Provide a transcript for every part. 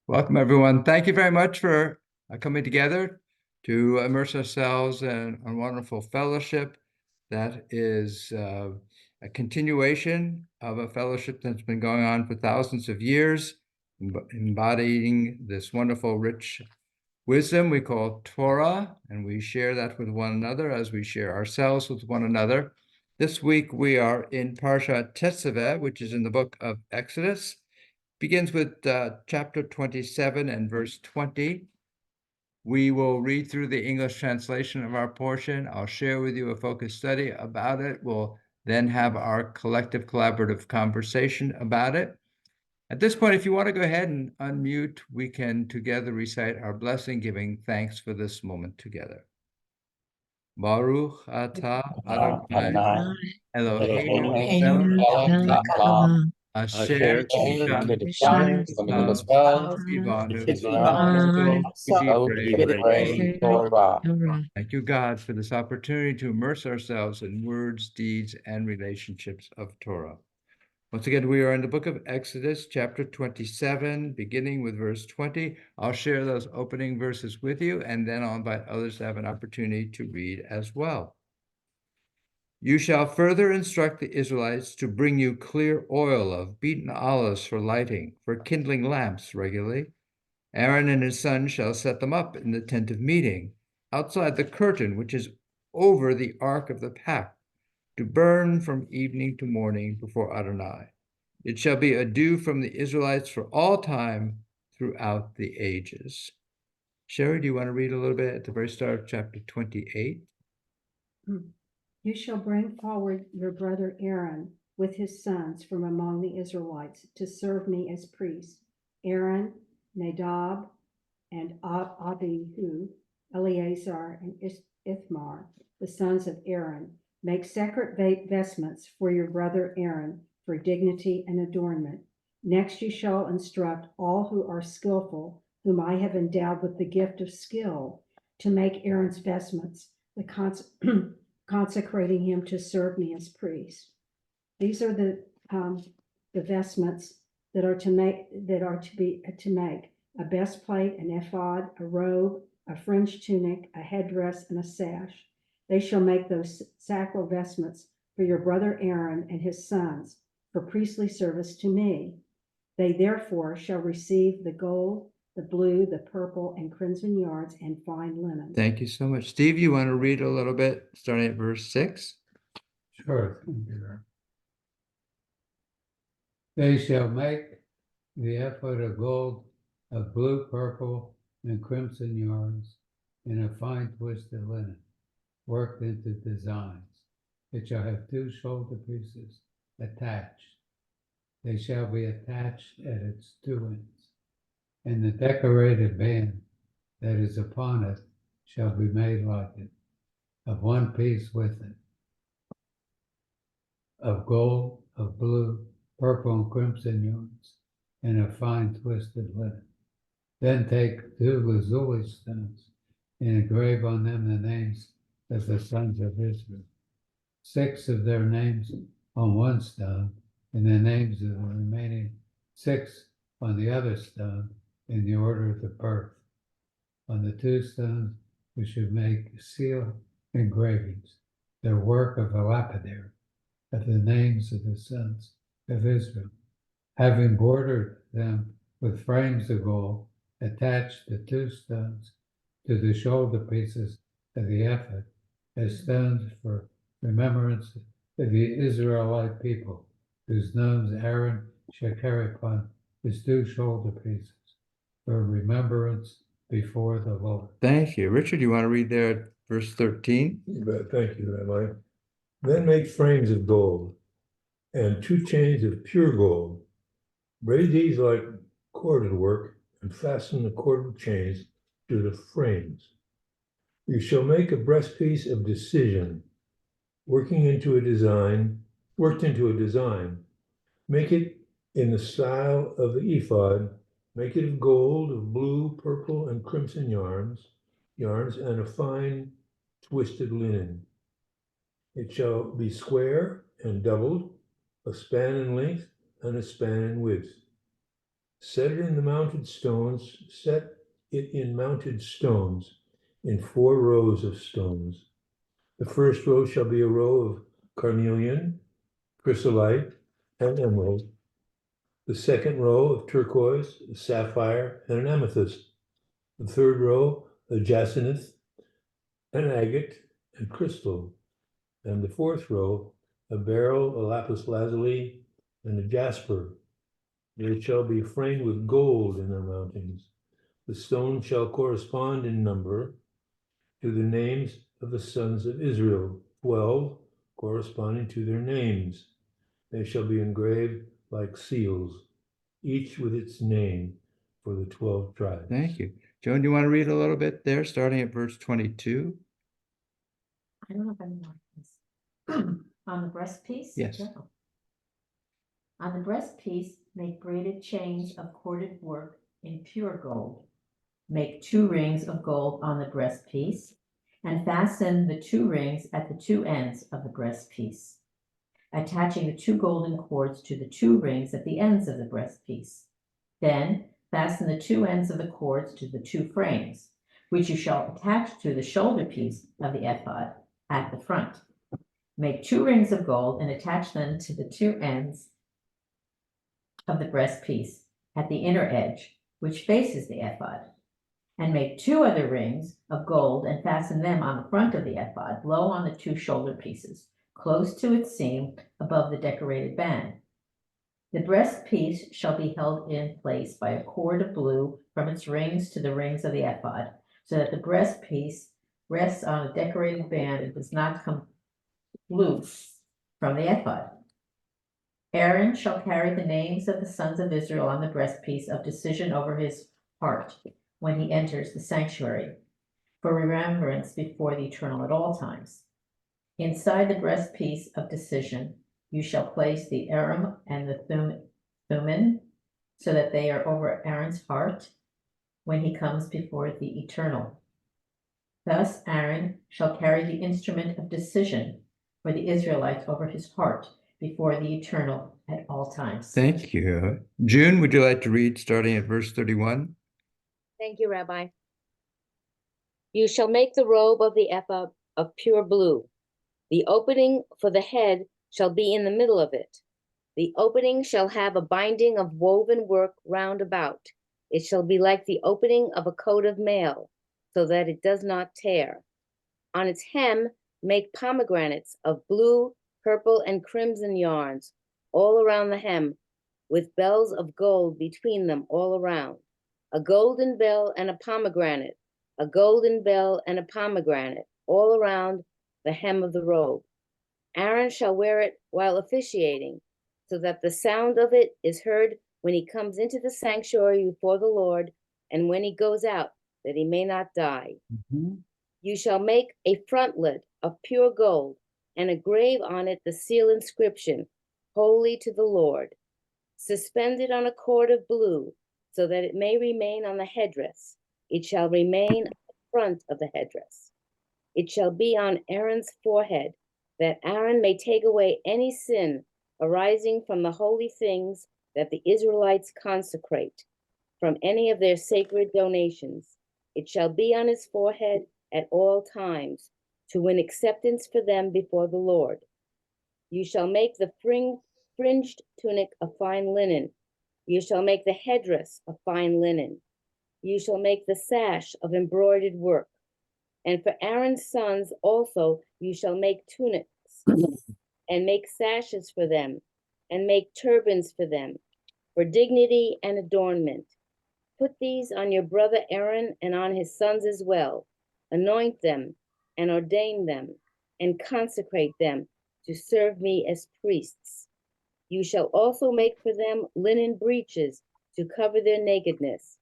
Welcome, everyone. Thank you very much for coming together to immerse ourselves in a wonderful fellowship that is a continuation of a fellowship that's been going on for thousands of years, embodying this wonderful, rich wisdom we call Torah, and we share that with one another as we share ourselves with one another. This week we are in Parshat Tetzaveh, which is in the book of Exodus. Begins with chapter 27 and verse 20. We will read through the English translation of our portion. I'll share with you a focused study about it. We'll then have our collective collaborative conversation about it. At this point, if you want to go ahead and unmute, we can together recite our blessing, giving thanks for this moment together. Baruch atah Adonai Eloheinu melech haolam asher kiddushanu Torah. Thank you, God, for this opportunity to immerse ourselves in words, deeds, and relationships of Torah. Once again, we are in the book of Exodus, chapter 27, beginning with verse 20. I'll share those opening verses with you, and then I'll invite others to have an opportunity to read as well. You shall further instruct the Israelites to bring you clear oil of beaten olives for lighting, for kindling lamps regularly. Aaron and his sons shall set them up in the tent of meeting, outside the curtain which is over the ark of the pact, to burn from evening to morning before Adonai. It shall be a due from the Israelites for all time throughout the ages. Sherry, do you want to read a little bit at the very start of chapter 28? You shall bring forward your brother Aaron with his sons from among the Israelites to serve me as priests. Aaron, Nadab, and Abihu, Eleazar, and Ithamar, the sons of Aaron. Make sacred vestments for your brother Aaron for dignity and adornment. Next you shall instruct all who are skillful, whom I have endowed with the gift of skill, to make Aaron's vestments, consecrating him to serve me as priest. These are the vestments that are to make a breastplate, an ephod, a robe, a fringed tunic, a headdress, and a sash. They shall make those sacral vestments for your brother Aaron and his sons for priestly service to me. They therefore shall receive the gold, the blue, the purple, and crimson yards, and fine linen. Thank you so much. Steve, you want to read a little bit, starting at verse 6? Sure. They shall make the ephod of gold, of blue, purple, and crimson yarns, and of fine twisted linen, worked into designs. It shall have 2 shoulder pieces attached. They shall be attached at its 2 ends, and the decorated band that is upon it shall be made like it, of 1 piece with it, of gold, of blue, purple, and crimson yarns, and of fine twisted linen. Then take 2 lazuli stones and engrave on them the names of the sons of Israel, 6 of their names on 1 stone, and the names of the remaining 6 on the other stone in the order of the birth. On the 2 stones we should make seal engravings, the work of a lapidary, of the names of the sons of Israel. Having bordered them with frames of gold, attach the 2 stones to the shoulder pieces of the ephod as stones for remembrance of the Israelite people, whose names Aaron shall carry upon his 2 shoulder pieces for remembrance before the Lord. Thank you. Richard, you want to read there at verse 13? You bet. Thank you, Rabbi. Then make frames of gold and 2 chains of pure gold. Braid these like corded work and fasten the corded chains to the frames. You shall make a breastpiece of decision, worked into a design. Make it in the style of the ephod. Make it of gold, of blue, purple, and crimson yarns, and a fine twisted linen. It shall be square and doubled, a span in length and a span in width. Set it in mounted stones in 4 rows of stones. The first row shall be a row of carnelian, chrysolite, and emerald. The second row of turquoise, a sapphire, and an amethyst. The third row, a jacinth, an agate, and crystal. And the fourth row, a beryl, a lapis lazuli, and a jasper. They shall be framed with gold in their mountings. The stones shall correspond in number to the names of the sons of Israel, 12, corresponding to their names. They shall be engraved like seals, each with its name for the 12 tribes. Thank you. Joan, do you want to read a little bit there, starting at verse 22? I don't know if I know this. On the breastpiece? Yes. No. On the breastpiece, make braided chains of corded work in pure gold. Make 2 rings of gold on the breastpiece, and fasten the 2 rings at the 2 ends of the breastpiece, attaching the 2 golden cords to the 2 rings at the ends of the breastpiece. Then fasten the 2 ends of the cords to the 2 frames, which you shall attach to the shoulder piece of the ephod at the front. Make 2 rings of gold and attach them to the 2 ends of the breastpiece at the inner edge, which faces the ephod. And make 2 other rings of gold and fasten them on the front of the ephod, low on the 2 shoulder pieces, close to its seam above the decorated band. The breastpiece shall be held in place by a cord of blue from its rings to the rings of the ephod, so that the breastpiece rests on a decorated band and does not come loose from the ephod. Aaron shall carry the names of the sons of Israel on the breastpiece of decision over his heart when he enters the sanctuary, for remembrance before the Eternal at all times. Inside the breastpiece of decision, you shall place the Urim and the Thummim, so that they are over Aaron's heart when he comes before the Eternal. Thus Aaron shall carry the instrument of decision for the Israelites over his heart before the Eternal at all times. Thank you. June, would you like to read starting at verse 31? Thank you, Rabbi. You shall make the robe of the ephod of pure blue. The opening for the head shall be in the middle of it. The opening shall have a binding of woven work round about. It shall be like the opening of a coat of mail, so that it does not tear. On its hem, make pomegranates of blue, purple, and crimson yarns all around the hem, with bells of gold between them all around. A golden bell and a pomegranate, a golden bell and a pomegranate, all around the hem of the robe. Aaron shall wear it while officiating, so that the sound of it is heard when he comes into the sanctuary before the Lord, and when he goes out, that he may not die. Mm-hmm. You shall make a frontlet of pure gold, and engrave on it the seal inscription, Holy to the Lord. Suspend it on a cord of blue, so that it may remain on the headdress. It shall remain at the front of the headdress. It shall be on Aaron's forehead, that Aaron may take away any sin arising from the holy things that the Israelites consecrate, from any of their sacred donations. It shall be on his forehead at all times, to win acceptance for them before the Lord. You shall make the fringed tunic of fine linen. You shall make the headdress of fine linen. You shall make the sash of embroidered work. And for Aaron's sons also you shall make tunics, and make sashes for them, and make turbans for them, for dignity and adornment. Put these on your brother Aaron and on his sons as well. Anoint them and ordain them and consecrate them to serve me as priests. You shall also make for them linen breeches to cover their nakedness.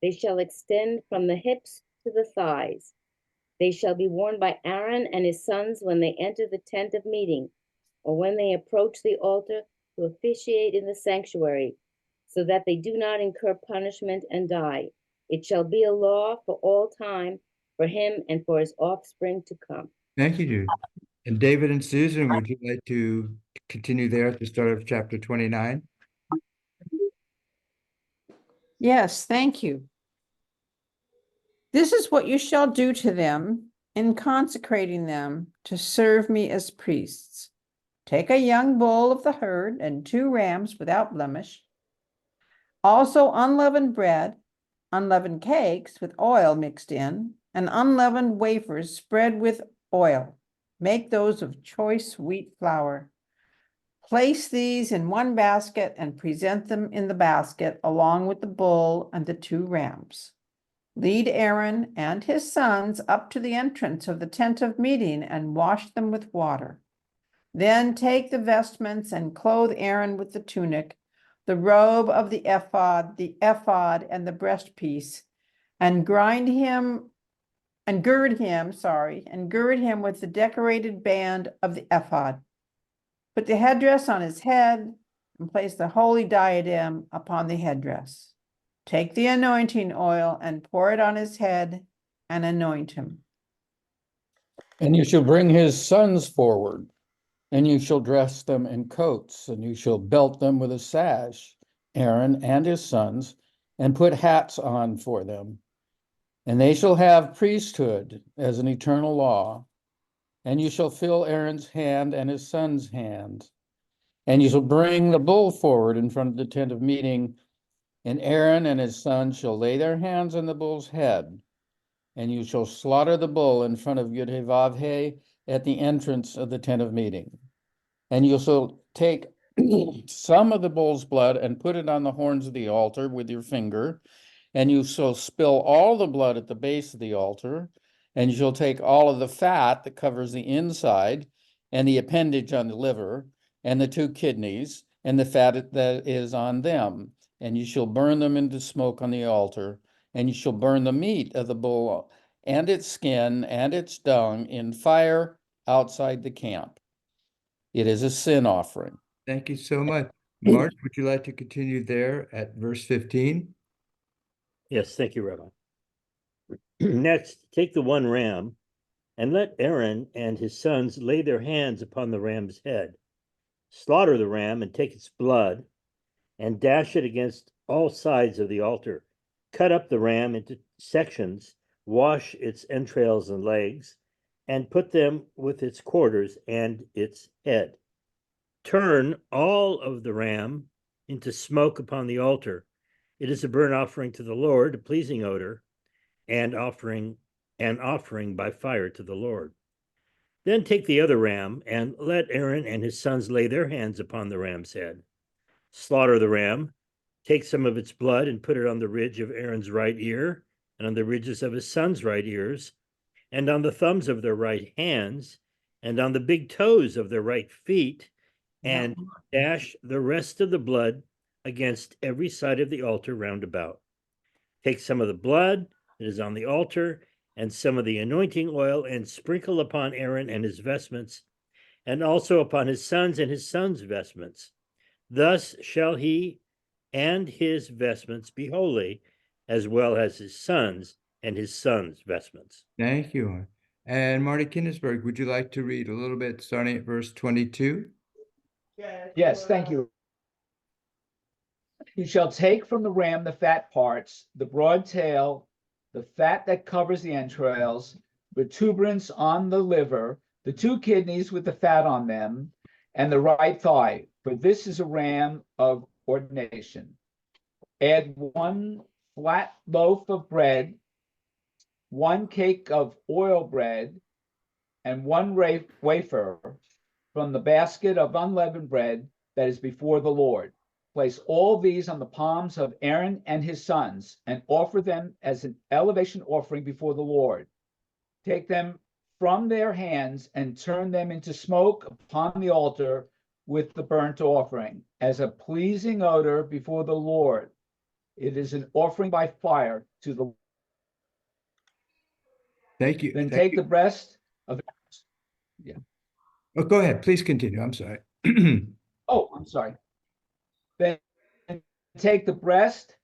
They shall extend from the hips to the thighs. They shall be worn by Aaron and his sons when they enter the tent of meeting, or when they approach the altar to officiate in the sanctuary, so that they do not incur punishment and die. It shall be a law for all time for him and for his offspring to come. Thank you, Jude. And David and Susan, would you like to continue there at the start of chapter 29? Yes, thank you. This is what you shall do to them in consecrating them to serve me as priests. Take a young bull of the herd and 2 rams without blemish. Also unleavened bread, unleavened cakes with oil mixed in, and unleavened wafers spread with oil. Make those of choice wheat flour. Place these in one basket and present them in the basket along with the bull and the 2 rams. Lead Aaron and his sons up to the entrance of the tent of meeting and wash them with water. Then take the vestments and clothe Aaron with the tunic, the robe of the ephod, and the breastpiece, and gird him with the decorated band of the ephod. Put the headdress on his head and place the holy diadem upon the headdress. Take the anointing oil and pour it on his head and anoint him. And you shall bring his sons forward, and you shall dress them in coats, and you shall belt them with a sash, Aaron and his sons, and put hats on for them. And they shall have priesthood as an eternal law. And you shall fill Aaron's hand and his son's hand. And you shall bring the bull forward in front of the tent of meeting, and Aaron and his sons shall lay their hands on the bull's head. And you shall slaughter the bull in front of Yud-Heh-Vav-Heh at the entrance of the tent of meeting. And you shall take some of the bull's blood and put it on the horns of the altar with your finger, and you shall spill all the blood at the base of the altar, and you shall take all of the fat that covers the inside, and the appendage on the liver, and the 2 kidneys, and the fat that is on them, and you shall burn them into smoke on the altar, and you shall burn the meat of the bull and its skin and its dung in fire outside the camp. It is a sin offering. Thank you so much. Mark, would you like to continue there at verse 15? Yes, thank you, Rabbi. Next, take the 1 ram, and let Aaron and his sons lay their hands upon the ram's head. Slaughter the ram and take its blood, and dash it against all sides of the altar. Cut up the ram into sections, wash its entrails and legs, and put them with its quarters and its head. Turn all of the ram into smoke upon the altar. It is a burnt offering to the Lord, a pleasing odor, and offering by fire to the Lord. Then take the other ram, and let Aaron and his sons lay their hands upon the ram's head. Slaughter the ram, take some of its blood and put it on the ridge of Aaron's right ear, and on the ridges of his sons' right ears, and on the thumbs of their right hands, and on the big toes of their right feet, and dash the rest of the blood against every side of the altar round about. Take some of the blood that is on the altar and some of the anointing oil, and sprinkle upon Aaron and his vestments, and also upon his sons and his sons' vestments. Thus shall he and his vestments be holy, as well as his sons and his sons' vestments. Thank you. And Marty Kinnisberg, would you like to read a little bit starting at verse 22? Yes, thank you. You shall take from the ram the fat parts, the broad tail, the fat that covers the entrails, protuberance on the liver, the 2 kidneys with the fat on them, and the right thigh, for this is a ram of ordination. Add 1 flat loaf of bread, 1 cake of oil bread, and 1 wafer from the basket of unleavened bread that is before the Lord. Place all these on the palms of Aaron and his sons, and offer them as an elevation offering before the Lord. Take them from their hands and turn them into smoke upon the altar with the burnt offering, as a pleasing odor before the Lord. It is an offering by fire to the Lord. Thank you. Then Thank take you. the breast of Oh, go ahead. Please continue. I'm sorry. I'm sorry. Then take the breast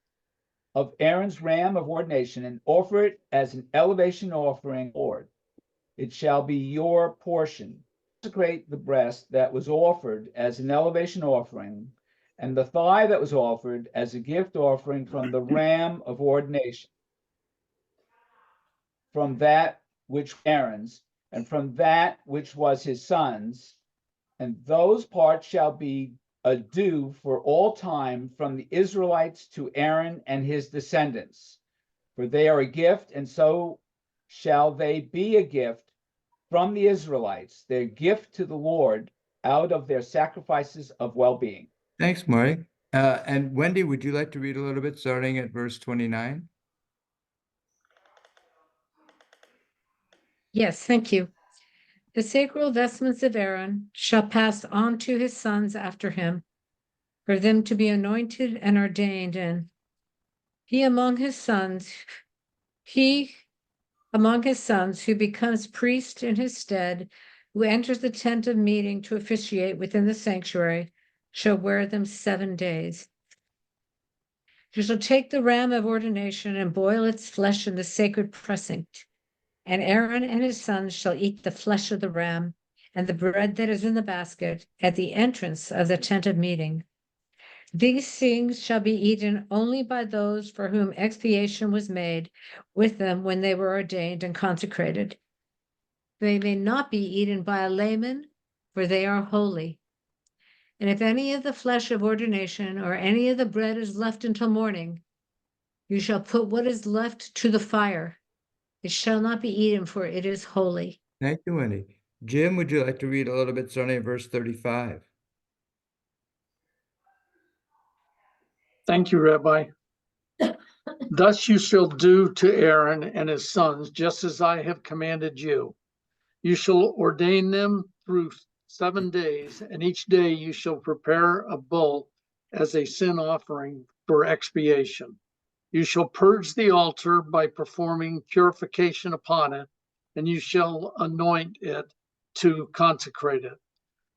of Aaron's ram of ordination and offer it as an elevation offering, Lord. It shall be your portion. Consecrate the breast that was offered as an elevation offering, and the thigh that was offered as a gift offering from the ram of ordination, from that which Aaron's, and from that which was his son's, and those parts shall be a due for all time from the Israelites to Aaron and his descendants, for they are a gift, and so shall they be a gift from the Israelites, their gift to the Lord out of their sacrifices of well-being. Thanks, Marty. And Wendy, would you like to read a little bit starting at verse 29? Yes, thank you. The sacred vestments of Aaron shall pass on to his sons after him, for them to be anointed and ordained, and he among his sons who becomes priest in his stead, who enters the tent of meeting to officiate within the sanctuary, shall wear them 7 days. You shall take the ram of ordination and boil its flesh in the sacred precinct. And Aaron and his sons shall eat the flesh of the ram and the bread that is in the basket at the entrance of the tent of meeting. These things shall be eaten only by those for whom expiation was made with them when they were ordained and consecrated. They may not be eaten by a layman, for they are holy. And if any of the flesh of ordination or any of the bread is left until morning, you shall put what is left to the fire. It shall not be eaten, for it is holy. Thank you, Wendy. Jim, would you like to read a little bit starting at verse 35? Thank you, Rabbi. Thus you shall do to Aaron and his sons, just as I have commanded you. You shall ordain them through 7 days, and each day you shall prepare a bull as a sin offering for expiation. You shall purge the altar by performing purification upon it, and you shall anoint it to consecrate it.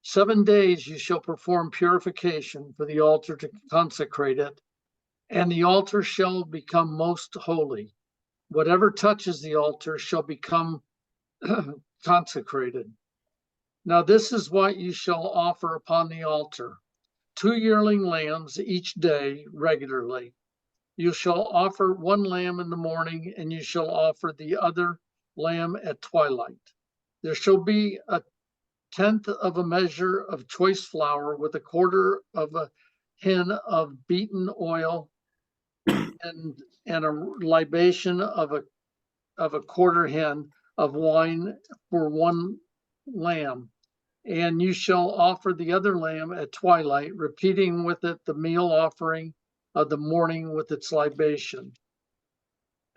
7 days you shall perform purification for the altar to consecrate it, and the altar shall become most holy. Whatever touches the altar shall become consecrated. Now this is what you shall offer upon the altar: 2 yearling lambs each day regularly. You shall offer 1 lamb in the morning, and you shall offer the other lamb at twilight. There shall be 1/10 of a measure of choice flour with 1/4 of a hin of beaten oil, and a libation of a 1/4 hin of wine for 1 lamb. And you shall offer the other lamb at twilight, repeating with it the meal offering of the morning with its libation.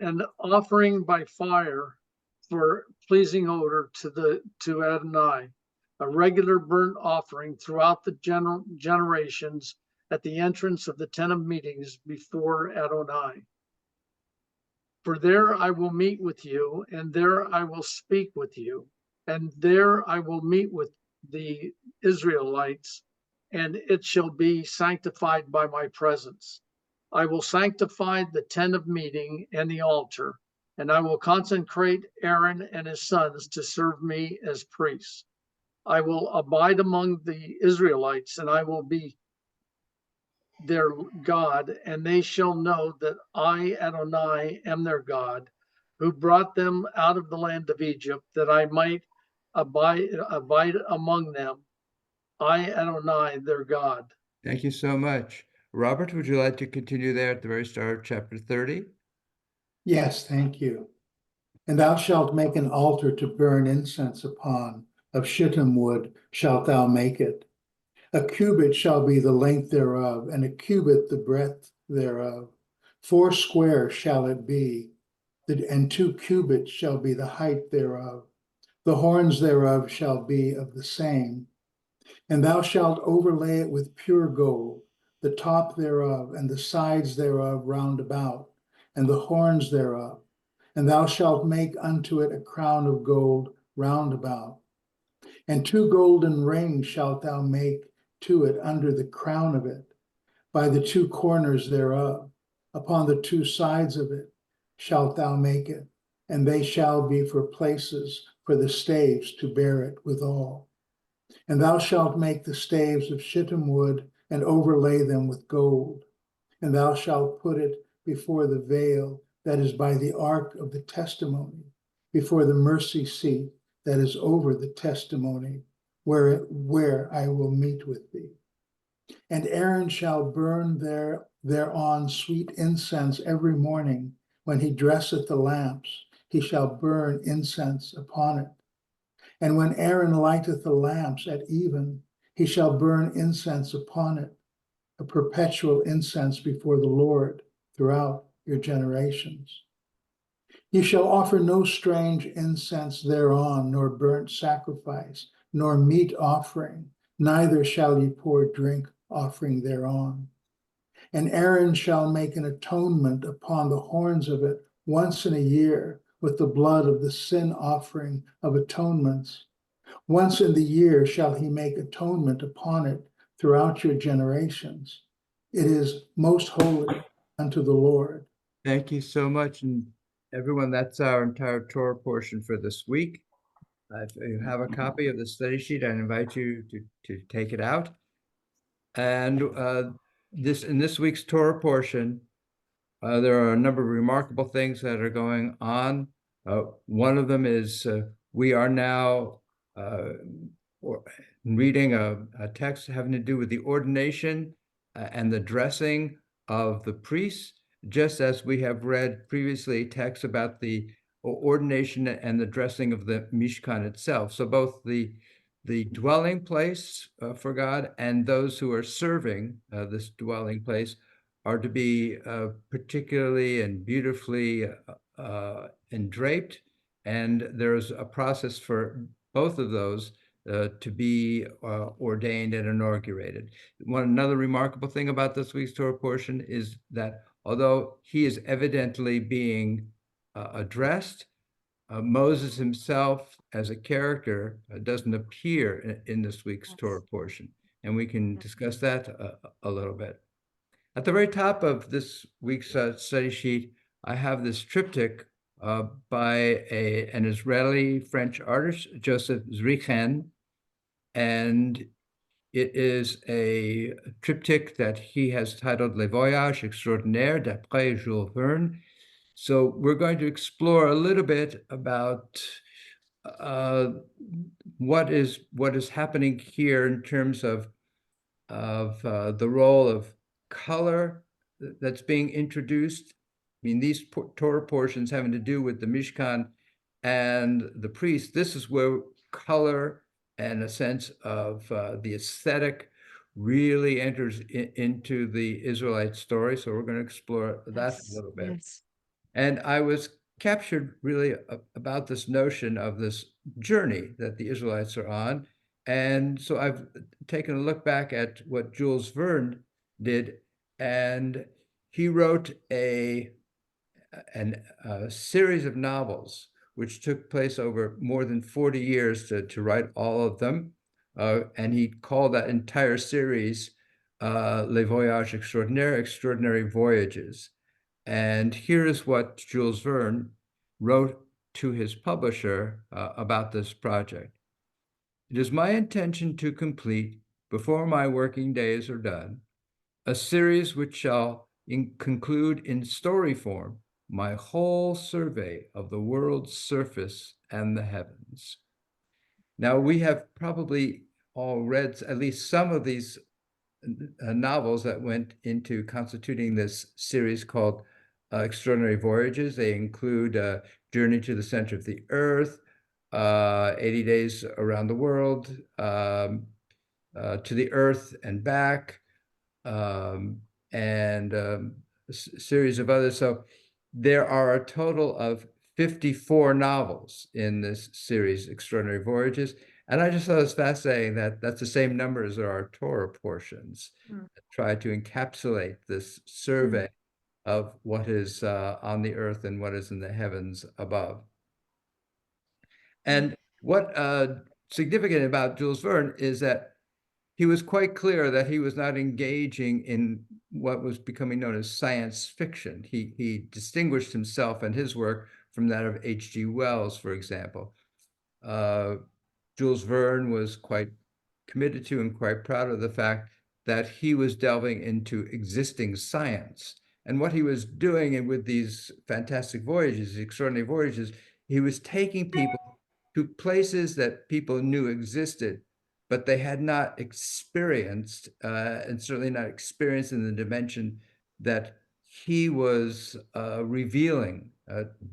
An offering by fire for pleasing odor to Adonai, a regular burnt offering throughout the generations at the entrance of the tent of meetings before Adonai. For there I will meet with you, and there I will speak with you, and there I will meet with the Israelites, and it shall be sanctified by my presence. I will sanctify the tent of meeting and the altar, and I will consecrate Aaron and his sons to serve me as priests. I will abide among the Israelites, and I will be their God, and they shall know that I, Adonai, am their God, who brought them out of the land of Egypt, that I might abide among them. I, Adonai, their God. Thank you so much. Robert, would you like to continue there at the very start of chapter 30? Yes, thank you. And thou shalt make an altar to burn incense upon, of shittim wood shalt thou make it. A cubit shall be the length thereof, and a cubit the breadth thereof. 4 square shall it be, and 2 cubits shall be the height thereof. The horns thereof shall be of the same. And thou shalt overlay it with pure gold, the top thereof, and the sides thereof round about, and the horns thereof. And thou shalt make unto it a crown of gold round about. And 2 golden rings shalt thou make to it under the crown of it, by the 2 corners thereof. Upon the 2 sides of it shalt thou make it, and they shall be for places for the staves to bear it withal. And thou shalt make the staves of shittim wood and overlay them with gold. And thou shalt put it before the veil that is by the ark of the testimony, before the mercy seat that is over the testimony, where I will meet with thee. And Aaron shall burn thereon sweet incense every morning when he dresseth the lamps, he shall burn incense upon it. And when Aaron lighteth the lamps at even, he shall burn incense upon it, a perpetual incense before the Lord throughout your generations. Ye shall offer no strange incense thereon, nor burnt sacrifice, nor meat offering, neither shall ye pour drink offering thereon. And Aaron shall make an atonement upon the horns of it once in a year with the blood of the sin offering of atonements. Once in the year shall he make atonement upon it throughout your generations. It is most holy unto the Lord. Thank you so much. And everyone, that's our entire Torah portion for this week. If you have a copy of the study sheet, I invite you to take it out. And in this week's Torah portion, there are a number of remarkable things that are going on. One of them is we are now reading a text having to do with the ordination and the dressing of the priests, just as we have read previously texts about the ordination and the dressing of the Mishkan itself. So both the dwelling place for God and those who are serving this dwelling place are to be particularly and beautifully endraped, and there's a process for both of those to be ordained and inaugurated. Another remarkable thing about this week's Torah portion is that although he is evidently being addressed, Moses himself as a character doesn't appear in this week's Torah portion, and we can discuss that a little bit. At the very top of this week's study sheet, I have this triptych by an Israeli-French artist, Joseph Zrichen, and it is a triptych that he has titled Les Voyages Extraordinaires d'après Jules Verne. So we're going to explore a little bit about what is happening here in terms of the role of color that's being introduced. I mean, these Torah portions having to do with the Mishkan and the priest, this is where color and a sense of the aesthetic really enters into the Israelite story. So we're going to explore that a little bit. Yes. And I was captured really about this notion of this journey that the Israelites are on. And so I've taken a look back at what Jules Verne did, and he wrote a series of novels which took place over more than 40 years to write all of them. And he called that entire series Les Voyages Extraordinaires, Extraordinary Voyages. And here is what Jules Verne wrote to his publisher about this project. It is my intention to complete, before my working days are done, a series which shall conclude in story form my whole survey of the world's surface and the heavens. Now, we have probably all read at least some of these novels that went into constituting this series called Extraordinary Voyages. They include Journey to the Center of the Earth, 80 Days Around the World, To the Earth and Back, and a series of others. So there are a total of 54 novels in this series, Extraordinary Voyages. And I just thought it was fascinating that that's the same number as there are Torah portions that try to encapsulate this survey of what is on the earth and what is in the heavens above. And what significant about Jules Verne is that he was quite clear that he was not engaging in what was becoming known as science fiction. He distinguished himself and his work from that of H.G. Wells, for example. Jules Verne was quite committed to and quite proud of the fact that he was delving into existing science. And what he was doing, and with these fantastic voyages, extraordinary voyages, he was taking people to places that people knew existed, but they had not experienced, and certainly not experienced in the dimension that he was revealing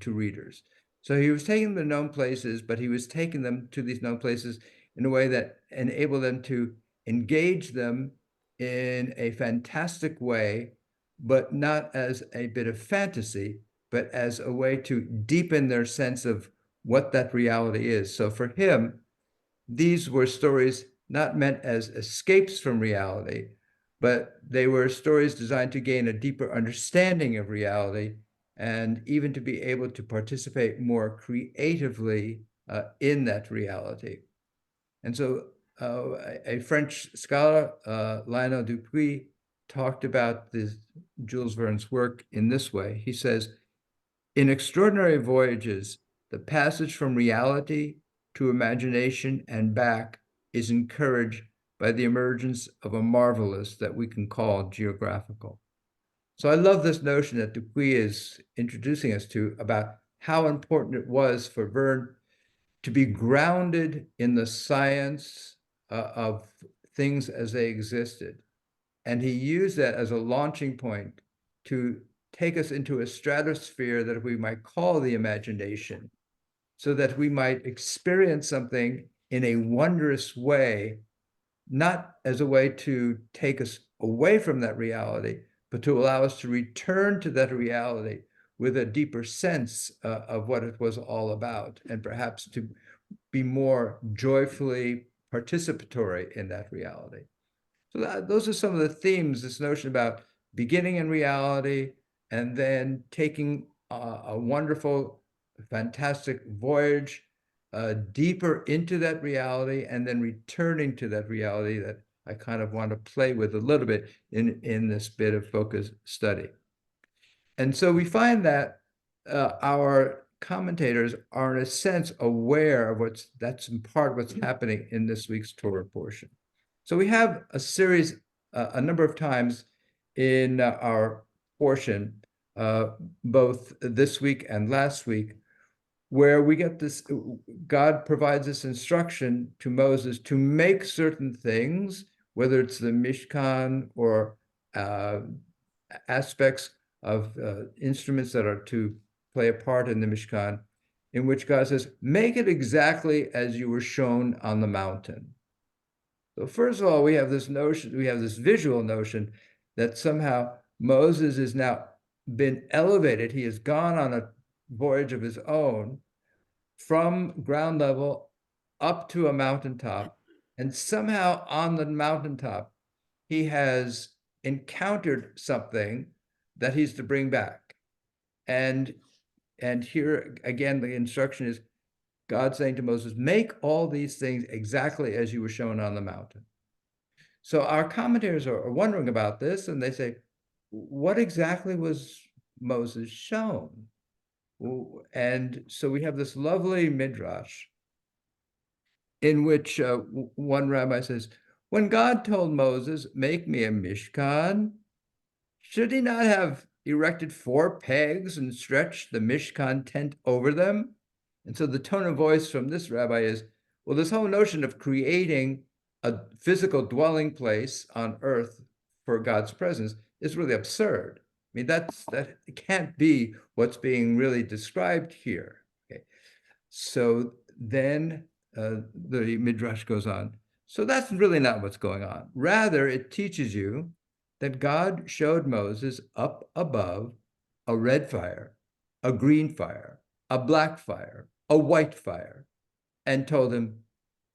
to readers. So he was taking the known places, but he was taking them to these known places in a way that enabled them to engage them in a fantastic way, but not as a bit of fantasy, but as a way to deepen their sense of what that reality is. So for him, these were stories not meant as escapes from reality, but they were stories designed to gain a deeper understanding of reality and even to be able to participate more creatively in that reality. And so a French scholar, Lionel Dupuy, talked about this Jules Verne's work in this way. He says, in extraordinary voyages, the passage from reality to imagination and back is encouraged by the emergence of a marvelous that we can call geographical. So I love this notion that Dupuy is introducing us to about how important it was for Verne to be grounded in the science of things as they existed. And he used that as a launching point to take us into a stratosphere that we might call the imagination, so that we might experience something in a wondrous way, not as a way to take us away from that reality, but to allow us to return to that reality with a deeper sense of what it was all about, and perhaps to be more joyfully participatory in that reality. So those are some of the themes, this notion about beginning in reality and then taking a wonderful, fantastic voyage deeper into that reality and then returning to that reality that I kind of want to play with a little bit in this bit of focus study. And so we find that our commentators are in a sense aware of that's in part what's happening in this week's Torah portion. So we have a series, a number of times in our portion, both this week and last week, where we get this, God provides this instruction to Moses to make certain things, whether it's the Mishkan or aspects of instruments that are to play a part in the Mishkan, in which God says, make it exactly as you were shown on the mountain. So first of all, we have this notion, we have this visual notion that somehow Moses has now been elevated. He has gone on a voyage of his own from ground level up to a mountaintop. And somehow on the mountaintop, he has encountered something that he's to bring back. And here again, the instruction is God saying to Moses, make all these things exactly as you were shown on the mountain. So our commentators are wondering about this, and they say, what exactly was Moses shown? And so we have this lovely midrash in which one rabbi says, when God told Moses, make me a Mishkan, should he not have erected 4 pegs and stretched the Mishkan tent over them? And so the tone of voice from this rabbi is, well, this whole notion of creating a physical dwelling place on earth for God's presence is really absurd. I mean, that can't be what's being really described here. Okay. So then the Midrash goes on. So that's really not what's going on. Rather, it teaches you that God showed Moses up above a red fire, a green fire, a black fire, a white fire, and told him,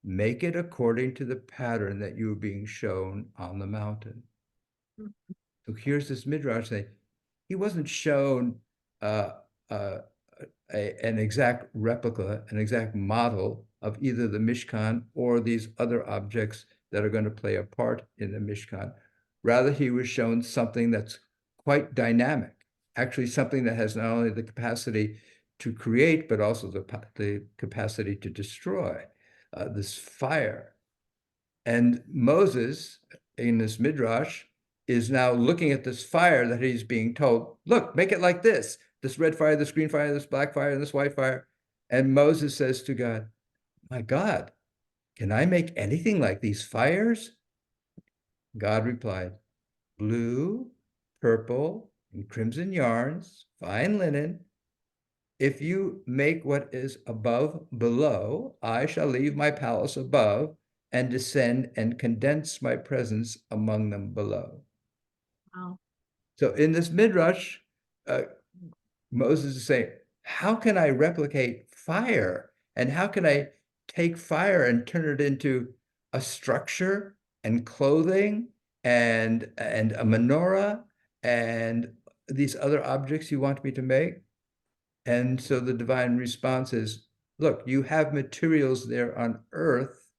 make it according to the pattern that you were being shown on the mountain. So here's this Midrash saying, he wasn't shown an exact replica, an exact model of either the Mishkan or these other objects that are going to play a part in the Mishkan. Rather, he was shown something that's quite dynamic, actually something that has not only the capacity to create, but also the capacity to destroy, this fire. And Moses, in this midrash is now looking at this fire that he's being told, look, make it like this red fire, this green fire, this black fire, and this white fire. And Moses says to God, my God, can I make anything like these fires? God replied, blue, purple, and crimson yarns, fine linen. If you make what is above below, I shall leave my palace above and descend and condense my presence among them below. Wow. So in this midrash, Moses is saying, how can I replicate fire? And how can I take fire and turn it into a structure and clothing and a menorah and these other objects you want me to make? And so the divine response is, look, you have materials there on earth.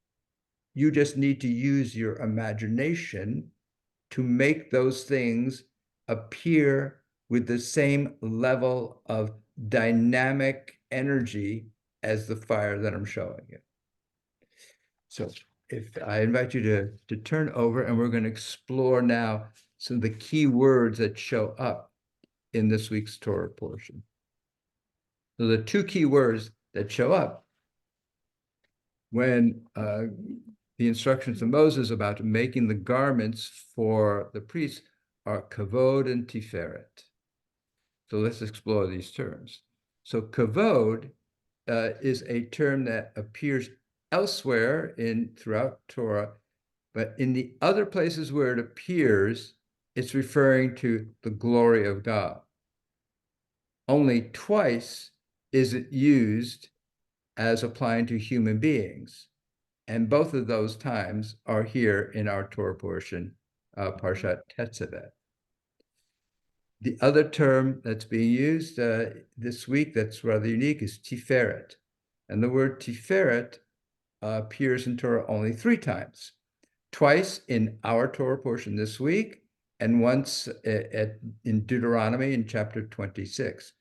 You just need to use your imagination to make those things appear with the same level of dynamic energy as the fire that I'm showing you. So if I invite you to turn over, and we're going to explore now some of the key words that show up in this week's Torah portion. So the two key words that show up when the instructions of Moses about making the garments for the priests are kavod and tiferet. So let's explore these terms. So kavod is a term that appears elsewhere throughout Torah, but in the other places where it appears, it's referring to the glory of God. Only twice is it used as applying to human beings. And both of those times are here in our Torah portion, Parshat Tetzaveh. The other term that's being used this week that's rather unique is Tiferet. And the word Tiferet appears in Torah only 3 times. Twice in our Torah portion this week, and once in Deuteronomy in chapter 26.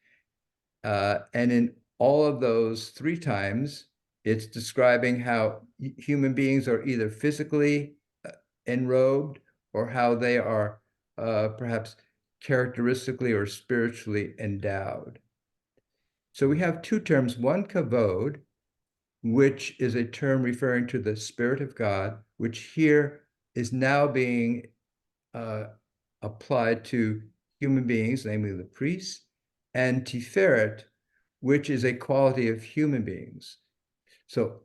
And in all of those 3 times, it's describing how human beings are either physically enrobed or how they are perhaps characteristically or spiritually endowed. So we have 2 terms, one kavod, which is a term referring to the Spirit of God, which here is now being applied to human beings, namely the priests, and tiferet, which is a quality of human beings. So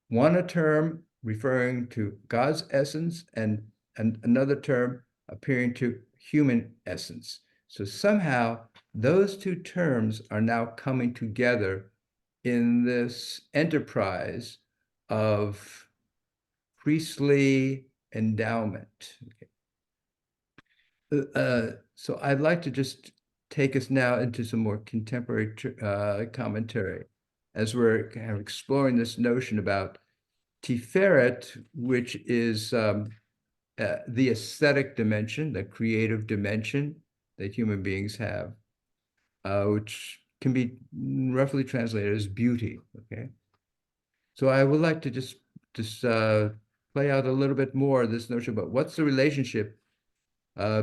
one a term referring to God's essence and another term appearing to human essence. So somehow those 2 terms are now coming together in this enterprise of priestly endowment. So I'd like to just take us now into some more contemporary commentary as we're kind of exploring this notion about Tiferet, which is the aesthetic dimension, the creative dimension that human beings have, which can be roughly translated as beauty, okay? So I would like to just play out a little bit more this notion about what's the relationship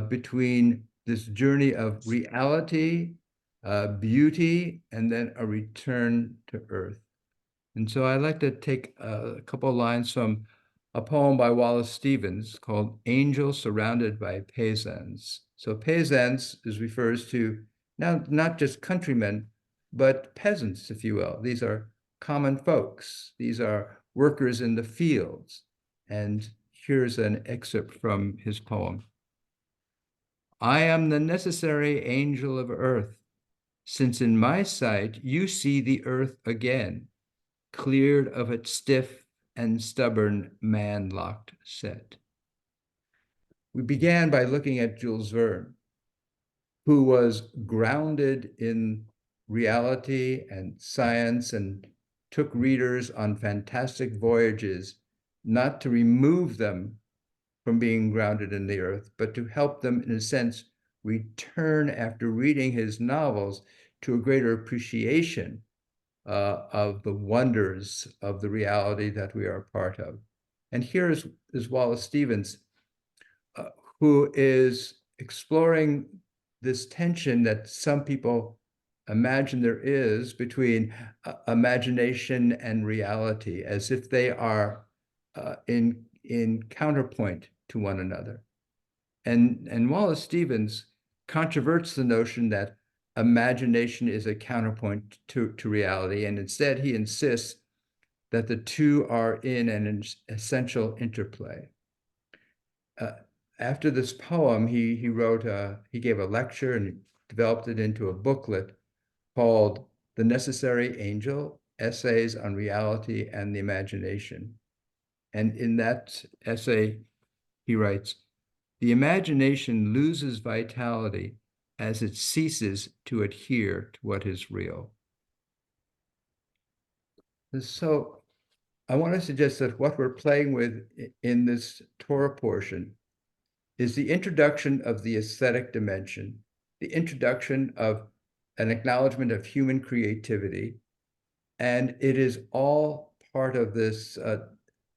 between this journey of reality, beauty, and then a return to earth. And so I'd like to take a couple of lines from a poem by Wallace Stevens called Angel Surrounded by Peasants. So peasants refers to now not just countrymen, but peasants, if you will. These are common folks. These are workers in the fields. And here's an excerpt from his poem. I am the necessary angel of earth, since in my sight you see the earth again, cleared of its stiff and stubborn man-locked set. We began by looking at Jules Verne, who was grounded in reality and science and took readers on fantastic voyages, not to remove them from being grounded in the earth, but to help them, in a sense, return after reading his novels to a greater appreciation of the wonders of the reality that we are a part of. And here is Wallace Stevens, who is exploring this tension that some people imagine there is between imagination and reality, as if they are in counterpoint to one another. And Wallace Stevens controverts the notion that imagination is a counterpoint to reality, and instead he insists that the two are in an essential interplay. After this poem, he gave a lecture and developed it into a booklet called The Necessary Angel, Essays on Reality and the Imagination. And in that essay, he writes, "The imagination loses vitality as it ceases to adhere to what is real." So I want to suggest that what we're playing with in this Torah portion is the introduction of the aesthetic dimension, the introduction of an acknowledgement of human creativity, and it is all part of this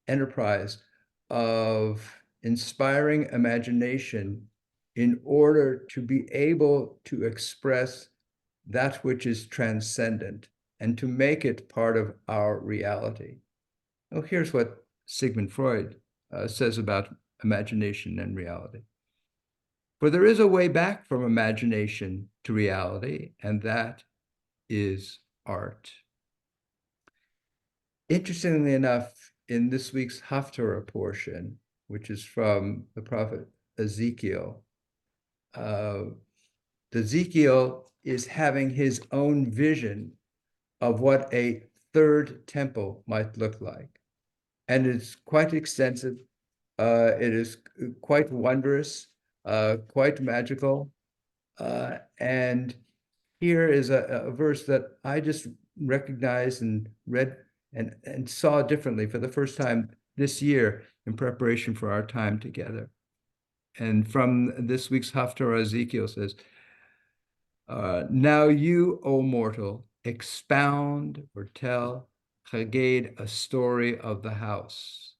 enterprise of inspiring imagination in order to be able to express that which is transcendent and to make it part of our reality. Oh, here's what Sigmund Freud says about imagination and reality. "For there is a way back from imagination to reality, and that is art." Interestingly enough, in this week's Haftarah portion, which is from the prophet Ezekiel, Ezekiel is having his own vision of what a third temple might look like. And it's quite extensive. It is quite wondrous, quite magical. And here is a verse that I just recognized and read and saw differently for the first time this year in preparation for our time together. And from this week's Haftarah, Ezekiel says, "Now you, O mortal, expound or tell Chagade a story of the house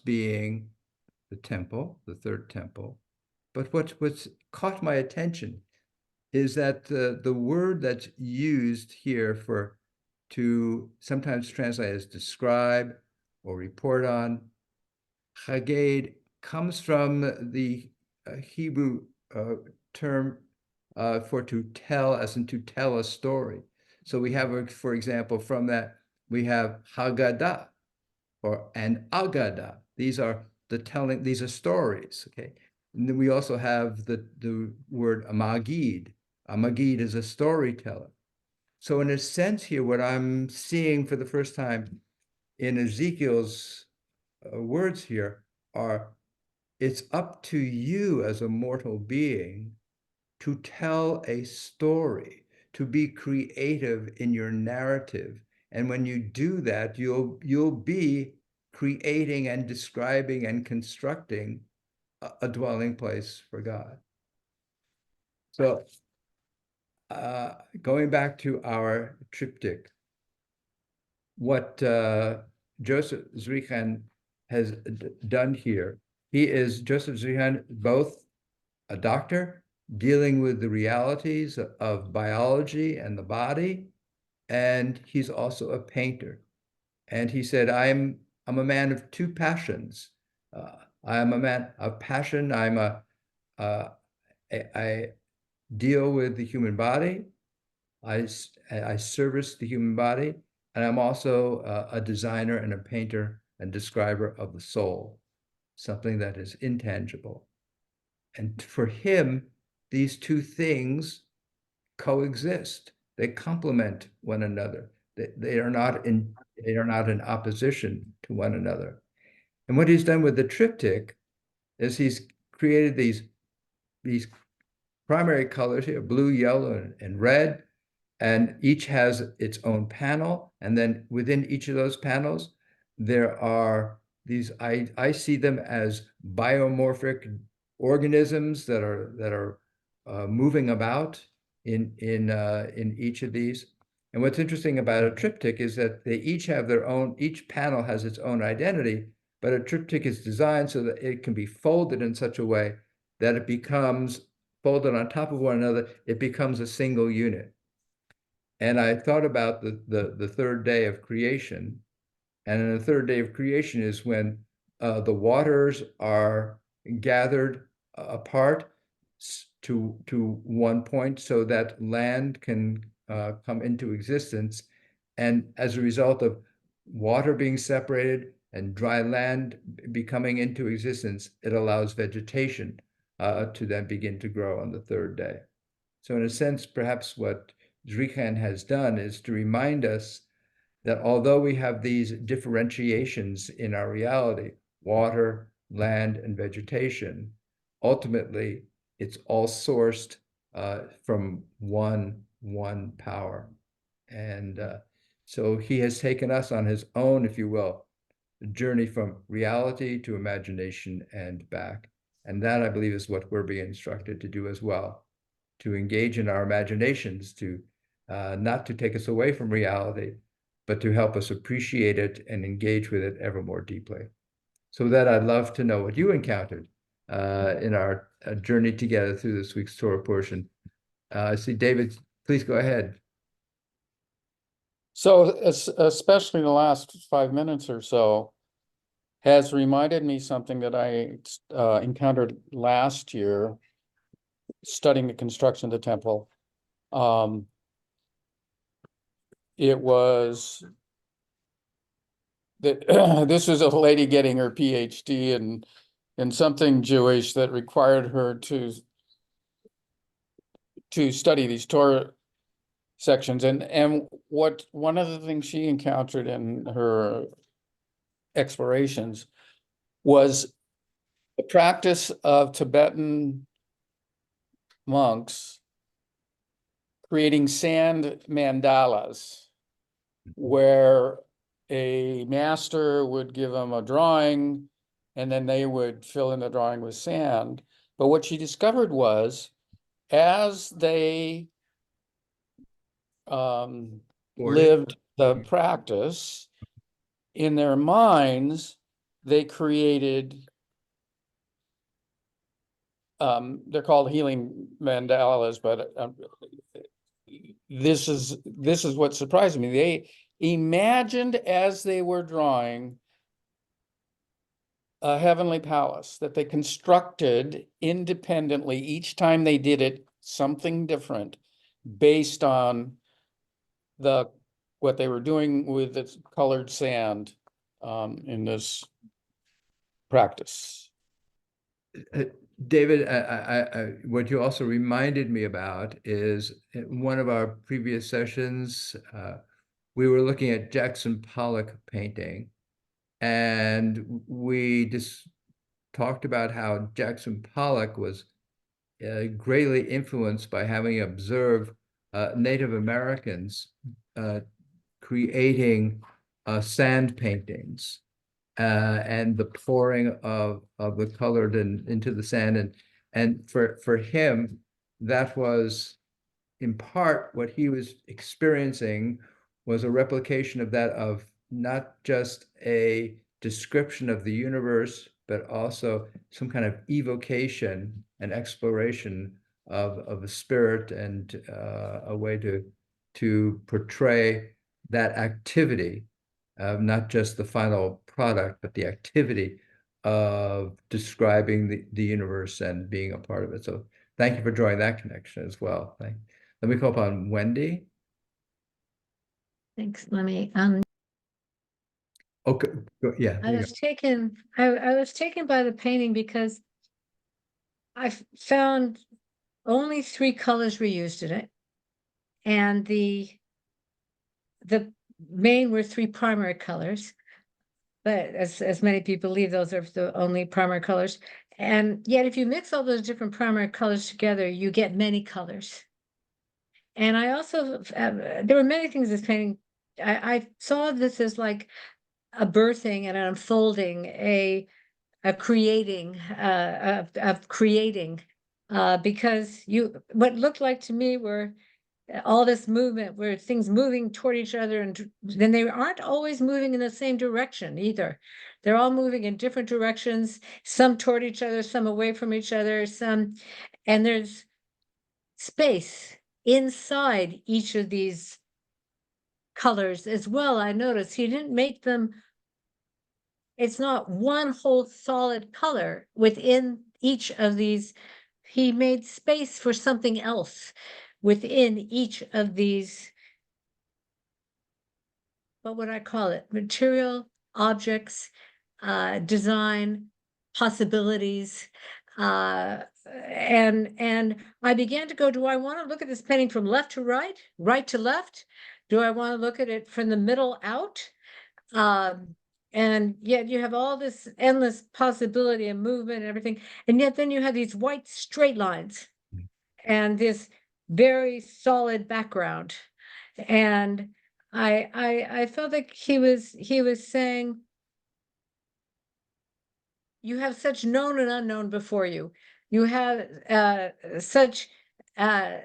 being the temple, the third temple." But what's caught my attention is that the word that's used here to sometimes translate as describe or report on, Chagade, comes from the Hebrew term for to tell, as in to tell a story. So we have, for example, from that, we have Haggadah and Agadah. These are these are stories, okay? And then we also have the word Magid. A Magid is a storyteller. So in a sense here, what I'm seeing for the first time in Ezekiel's words here are, it's up to you as a mortal being to tell a story, to be creative in your narrative. And when you do that, you'll be creating and describing and constructing a dwelling place for God. So going back to our triptych, what Joseph Zrichan has done here, Joseph Zrichan, both a doctor dealing with the realities of biology and the body, and he's also a painter. And he said, I'm a man of two passions. I am a man of passion. I deal with the human body. I service the human body, and I'm also a designer and a painter and describer of the soul, something that is intangible. And for him, these two things coexist. They complement one another. They are not in opposition to one another. And what he's done with the triptych is he's created these primary colors here, blue, yellow, and red, and each has its own panel. And then within each of those panels, there are these, I see them as biomorphic organisms that are moving about in each of these. And what's interesting about a triptych is that they each have each panel has its own identity, but a triptych is designed so that it can be folded in such a way that it becomes folded on top of one another, it becomes a single unit. And I thought about the third day of creation. And in the third day of creation is when the waters are gathered apart to one point so that land can come into existence. And as a result of water being separated and dry land becoming into existence, it allows vegetation to then begin to grow on the third day. So in a sense, perhaps what Zrikan has done is to remind us that although we have these differentiations in our reality, water, land, and vegetation, ultimately it's all sourced from one power. And so he has taken us on his own, if you will, journey from reality to imagination and back. And that, I believe, is what we're being instructed to do as well, to engage in our imaginations, to not to take us away from reality, but to help us appreciate it and engage with it ever more deeply. So with that, I'd love to know what you encountered in our journey together through this week's Torah portion. I see David, please go ahead. So especially the last 5 minutes or so has reminded me something that I encountered last year studying the construction of the temple. It was that this was a lady getting her PhD in something Jewish that required her to study these Torah sections. And what one of the things she encountered in her explorations was the practice of Tibetan monks creating sand mandalas, where a master would give them a drawing and then they would fill in the drawing with sand. But what she discovered was, as they lived the practice, in their minds, they created, they're called healing mandalas, but this is what surprised me. They imagined as they were drawing a heavenly palace that they constructed independently. Each time they did it, something different based on what they were doing with the colored sand in this practice. David, what you also reminded me about is in one of our previous sessions, we were looking at Jackson Pollock painting, and we just talked about how Jackson Pollock was greatly influenced by having observed Native Americans creating sand paintings. And the pouring of the colored into the sand, and for him, that was in part what he was experiencing was a replication of that, of not just a description of the universe, but also some kind of evocation and exploration of a spirit, and a way to portray that activity of not just the final product, but the activity of describing the universe and being a part of it. So thank you for drawing that connection as well. Let me call upon Wendy. Thanks. Let me, Okay, yeah. I was taken by the painting because I found only 3 colors were used in it. And the main were 3 primary colors. But as many people believe, those are the only primary colors. And yet, if you mix all those different primary colors together, you get many colors. And I also, there were many things this painting, I saw this as like a birthing and an unfolding, a creating, of creating, because what looked like to me were all this movement where things moving toward each other, and then they aren't always moving in the same direction either. They're all moving in different directions, some toward each other, some away from each other, and there's space inside each of these colors as well. I noticed he didn't make them, it's not one whole solid color within each of these. He made space for something else within each of these, what would I call it? Material, objects, design, possibilities. And I began to go, do I want to look at this painting from left to right, right to left? Do I want to look at it from the middle out? And yet you have all this endless possibility and movement and everything. And yet then you have these white straight lines and this very solid background. And I felt like he was saying, you have such known and unknown before you. You have such a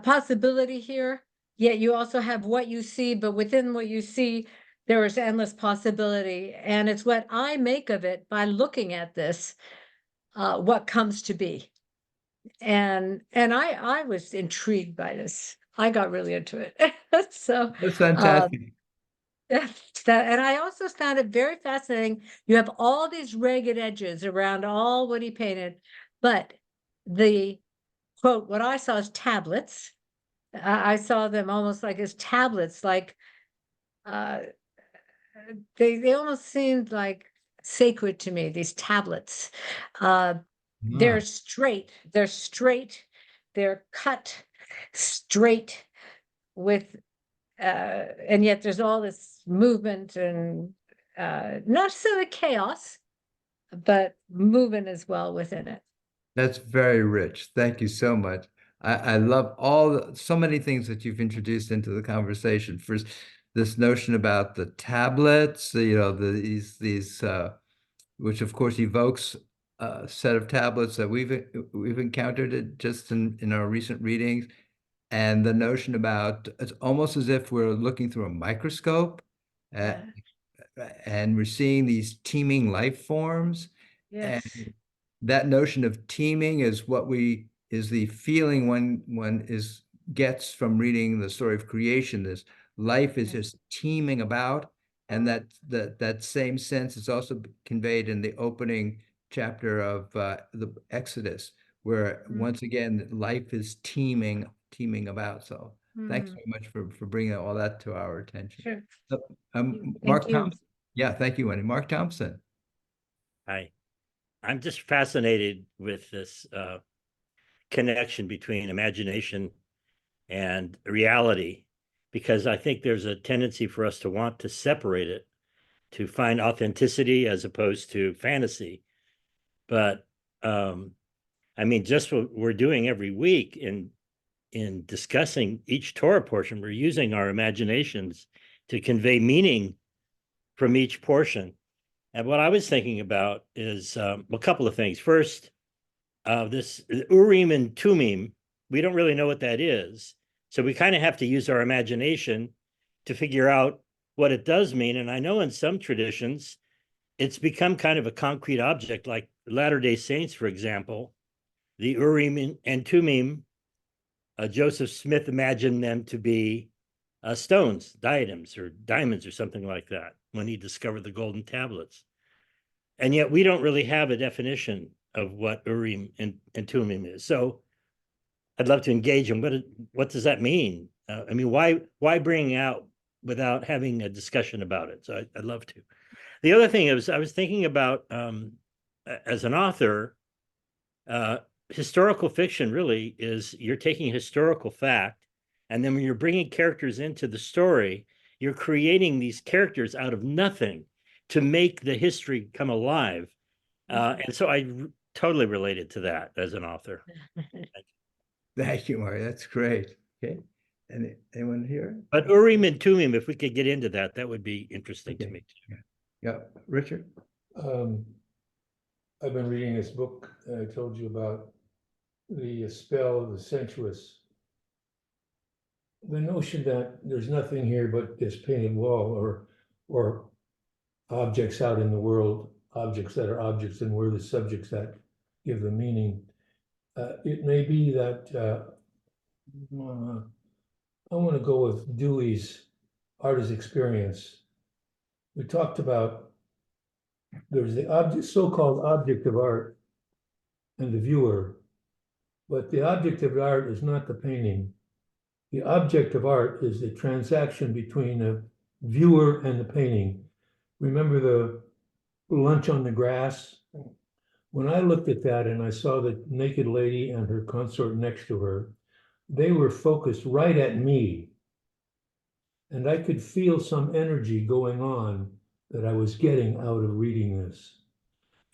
possibility here, yet you also have what you see, but within what you see, there is endless possibility. And it's what I make of it by looking at this, what comes to be. And I was intrigued by this. I got really into it. So That's fantastic. and I also found it very fascinating. You have all these ragged edges around all what he painted, but the quote, what I saw as tablets, I saw them almost like as tablets, like uh, they almost seemed like sacred to me, these tablets. They're Ah, straight, they're cut straight with and yet there's all this movement and not necessarily chaos, but movement as well within it. that's very rich. Thank you so much. I love so many things that you've introduced into the conversation. First, this notion about the tablets, these which of course evokes a set of tablets that we've encountered it just in our recent readings, and the notion about it's almost as if we're looking through a microscope, uh, and we're seeing these teeming life forms. Yes. And that notion of teeming is the feeling one gets from reading the story of creation. This life is just teeming about, and that same sense is also conveyed in the opening chapter of the Exodus, where once again life is teeming about. So thanks very much for bringing all that to our attention. Sure. Mark Thank you. Thompson. Yeah, thank you, Wendy. Mark Thompson. Hi. I'm just fascinated with this connection between imagination and reality, because I think there's a tendency for us to want to separate it, to find authenticity as opposed to fantasy. But I mean, just what we're doing every week in discussing each Torah portion, we're using our imaginations to convey meaning from each portion. And what I was thinking about is a couple of things. First, this Urim and Tumim, we don't really know what that is. So we kind of have to use our imagination to figure out what it does mean. And I know in some traditions, it's become kind of a concrete object, like Latter-day Saints, for example. The Urim and Tumim, Joseph Smith imagined them to be stones, diadems, or diamonds, or something like that when he discovered the golden tablets. And yet we don't really have a definition of what Urim and Tumim is. So I'd love to engage him. What does that mean? I mean, why bring out without having a discussion about it? So I'd love to. The other thing is, I was thinking about as an author, historical fiction really is you're taking historical fact, and then when you're bringing characters into the story, you're creating these characters out of nothing to make the history come alive. And so I totally related to that as an author. Thank you, Mark. That's great. Okay. Anyone here? But Urim and Tumim, if we could get into that, that would be interesting to me. Yeah, Richard. I've been reading this book that I told you about, the spell of the sensuous. the notion that there's nothing here but this painted wall or objects out in the world, objects that are objects, and we're the subjects that give the meaning. It may be that I want to go with Dewey's art as experience. We talked about there's the object, so-called object of art and the viewer, but the object of art is not the painting. The object of art is the transaction between the viewer and the painting. Remember the lunch on the grass? When I looked at that and I saw the naked lady and her consort next to her, they were focused right at me. And I could feel some energy going on that I was getting out of reading this.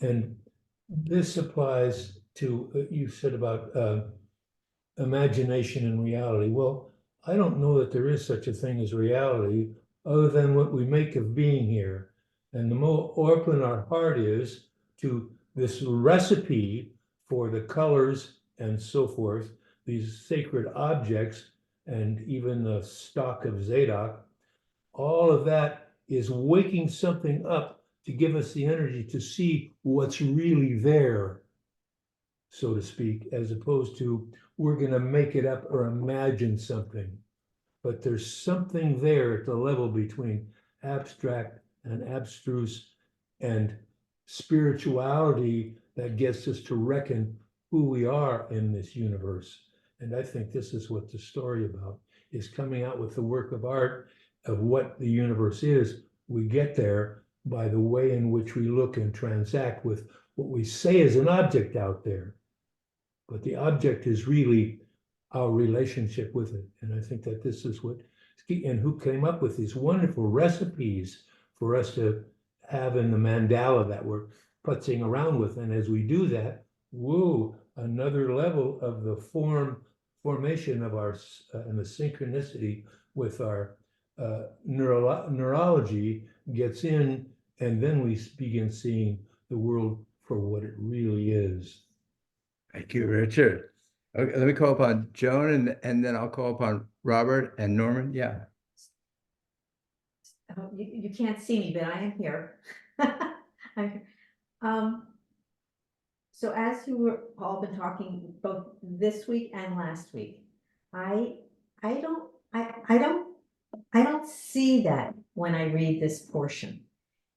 And this applies to, you said about imagination and reality. Well, I don't know that there is such a thing as reality other than what we make of being here. And the more open our heart is to this recipe for the colors and so forth, these sacred objects, and even the stock of Zadok, all of that is waking something up to give us the energy to see what's really there, so to speak, as opposed to we're going to make it up or imagine something. But there's something there at the level between abstract and abstruse and spirituality that gets us to reckon who we are in this universe. And I think this is what the story about is, coming out with the work of art of what the universe is. We get there by the way in which we look and transact with what we say is an object out there. But the object is really our relationship with it. And I think that this is what, and who came up with these wonderful recipes for us to have in the mandala that we're putzing around with. And as we do that, whoa, another level of the formation of our, and the synchronicity with our neurology gets in, and then we begin seeing the world for what it really is. Thank you, Richard. Okay, let me call upon Joan and then I'll call upon Robert and Norman. Yeah. You can't see me, but I am here. So as you were all been talking both this week and last week, I don't see that when I read this portion.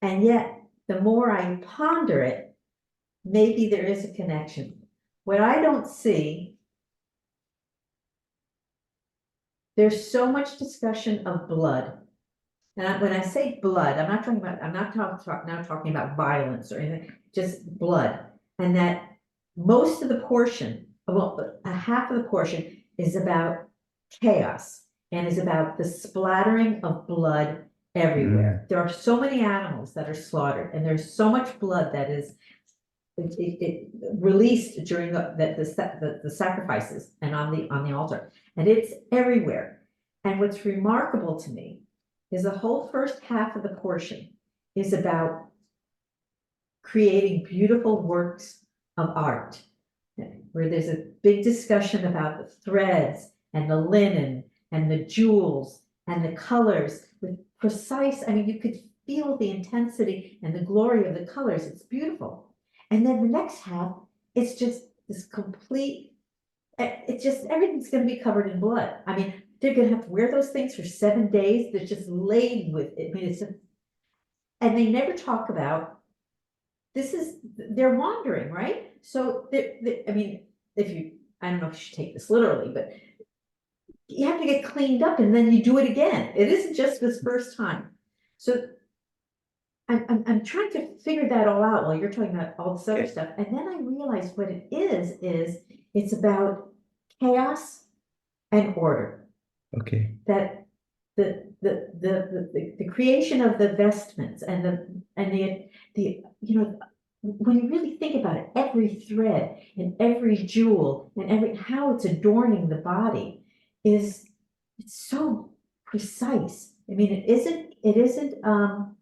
And yet, the more I ponder it, maybe there is a connection. What I don't see, there's so much discussion of blood. And when I say blood, I'm not talking about violence or anything, just blood. And that most of the portion, well, a half of the portion is about chaos and is about the splattering of blood everywhere. There are so many animals that are slaughtered, and there's so much blood that is released during the sacrifices and on the altar, and it's everywhere. And what's remarkable to me is the whole first half of the portion is about creating beautiful works of art, where there's a big discussion about the threads and the linen and the jewels and the colors with precise, I mean, you could feel the intensity and the glory of the colors. It's beautiful. And then the next half, it's just this complete, it's just, everything's going to be covered in blood. I mean, they're going to have to wear those things for 7 days. They're just laden with it. I mean, it's, and they never talk about, this is, they're wandering, right? So, I mean, I don't know if you should take this literally, but you have to get cleaned up and then you do it again. It isn't just this first time. So I'm trying to figure that all out while you're talking about all this other stuff. And then I realized what it is it's about chaos and order. Okay. That the creation of the vestments and the you know, when you really think about it, every thread and every jewel and how it's adorning the body it's so precise. I mean, it isn't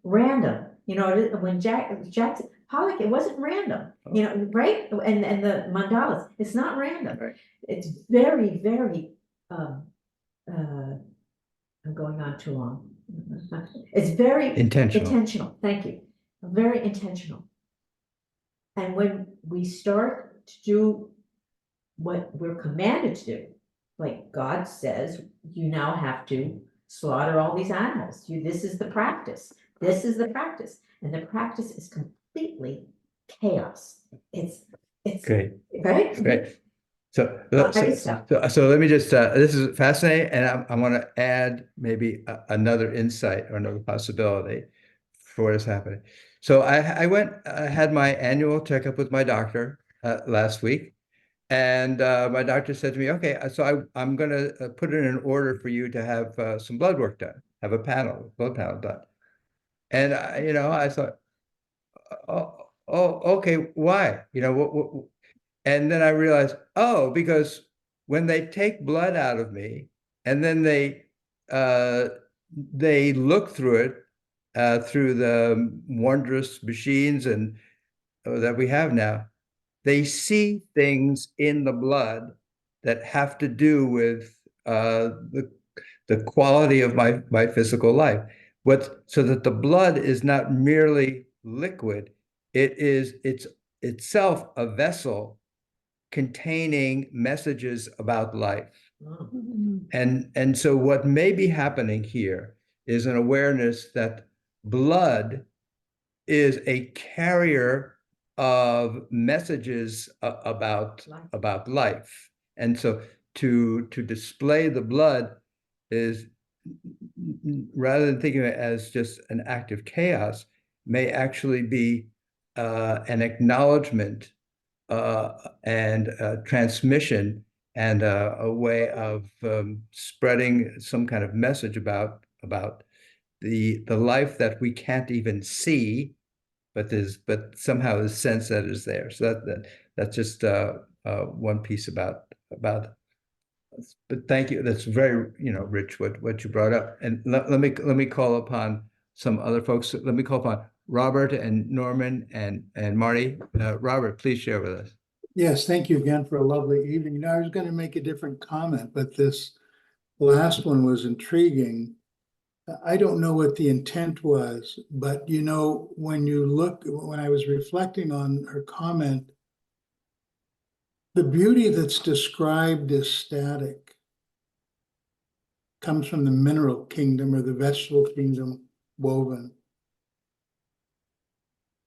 random. You know, when Jackson Pollock, it wasn't random. You know, right? And the mandalas, it's not random. Right. It's very, very I'm going on too long. It's very Intentional. intentional. Thank you. Very intentional. And when we start to do what we're commanded to do, like God says, you now have to slaughter all these animals. This is the practice. This is the practice. And the practice is completely chaos. It's Great, right. great. So, I can stop. so let me just, this is fascinating, and I want to add maybe another insight or another possibility for what is happening. So I had my annual checkup with my doctor last week, and my doctor said to me, okay, so I'm going to put it in order for you to have some blood work done, have a blood panel done. And I thought, oh, okay, why? And then I realized, oh, because when they take blood out of me and then they look through it through the wondrous machines and that we have now, they see things in the blood that have to do with the quality of my physical life. So that the blood is not merely liquid, it's itself a vessel containing messages about life. And so what may be happening here is an awareness that blood is a carrier of messages about life. And so to display the blood is, rather than thinking of it as just an act of chaos, may actually be an acknowledgement and transmission and a way of spreading some kind of message about the life that we can't even see, but somehow the sense that is there. So that's just one piece about it. But thank you. That's very rich what you brought up. And let me call upon some other folks. Let me call upon Robert and Norman and Marty. Robert, please share with us. Yes, thank you again for a lovely evening. I was going to make a different comment, but this last one was intriguing. I don't know what the intent was, but when I was reflecting on her comment, the beauty that's described as static comes from the mineral kingdom or the vegetable kingdom woven.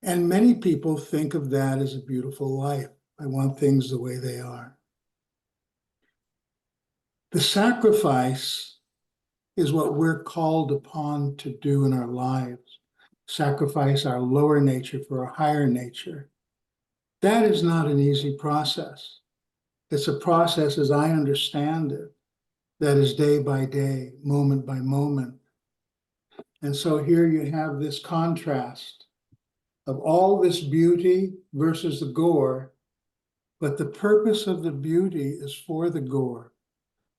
And many people think of that as a beautiful life. I want things the way they are. The sacrifice is what we're called upon to do in our lives. Sacrifice our lower nature for a higher nature. That is not an easy process. It's a process, as I understand it, that is day by day, moment by moment. And so here you have this contrast of all this beauty versus the gore, but the purpose of the beauty is for the gore.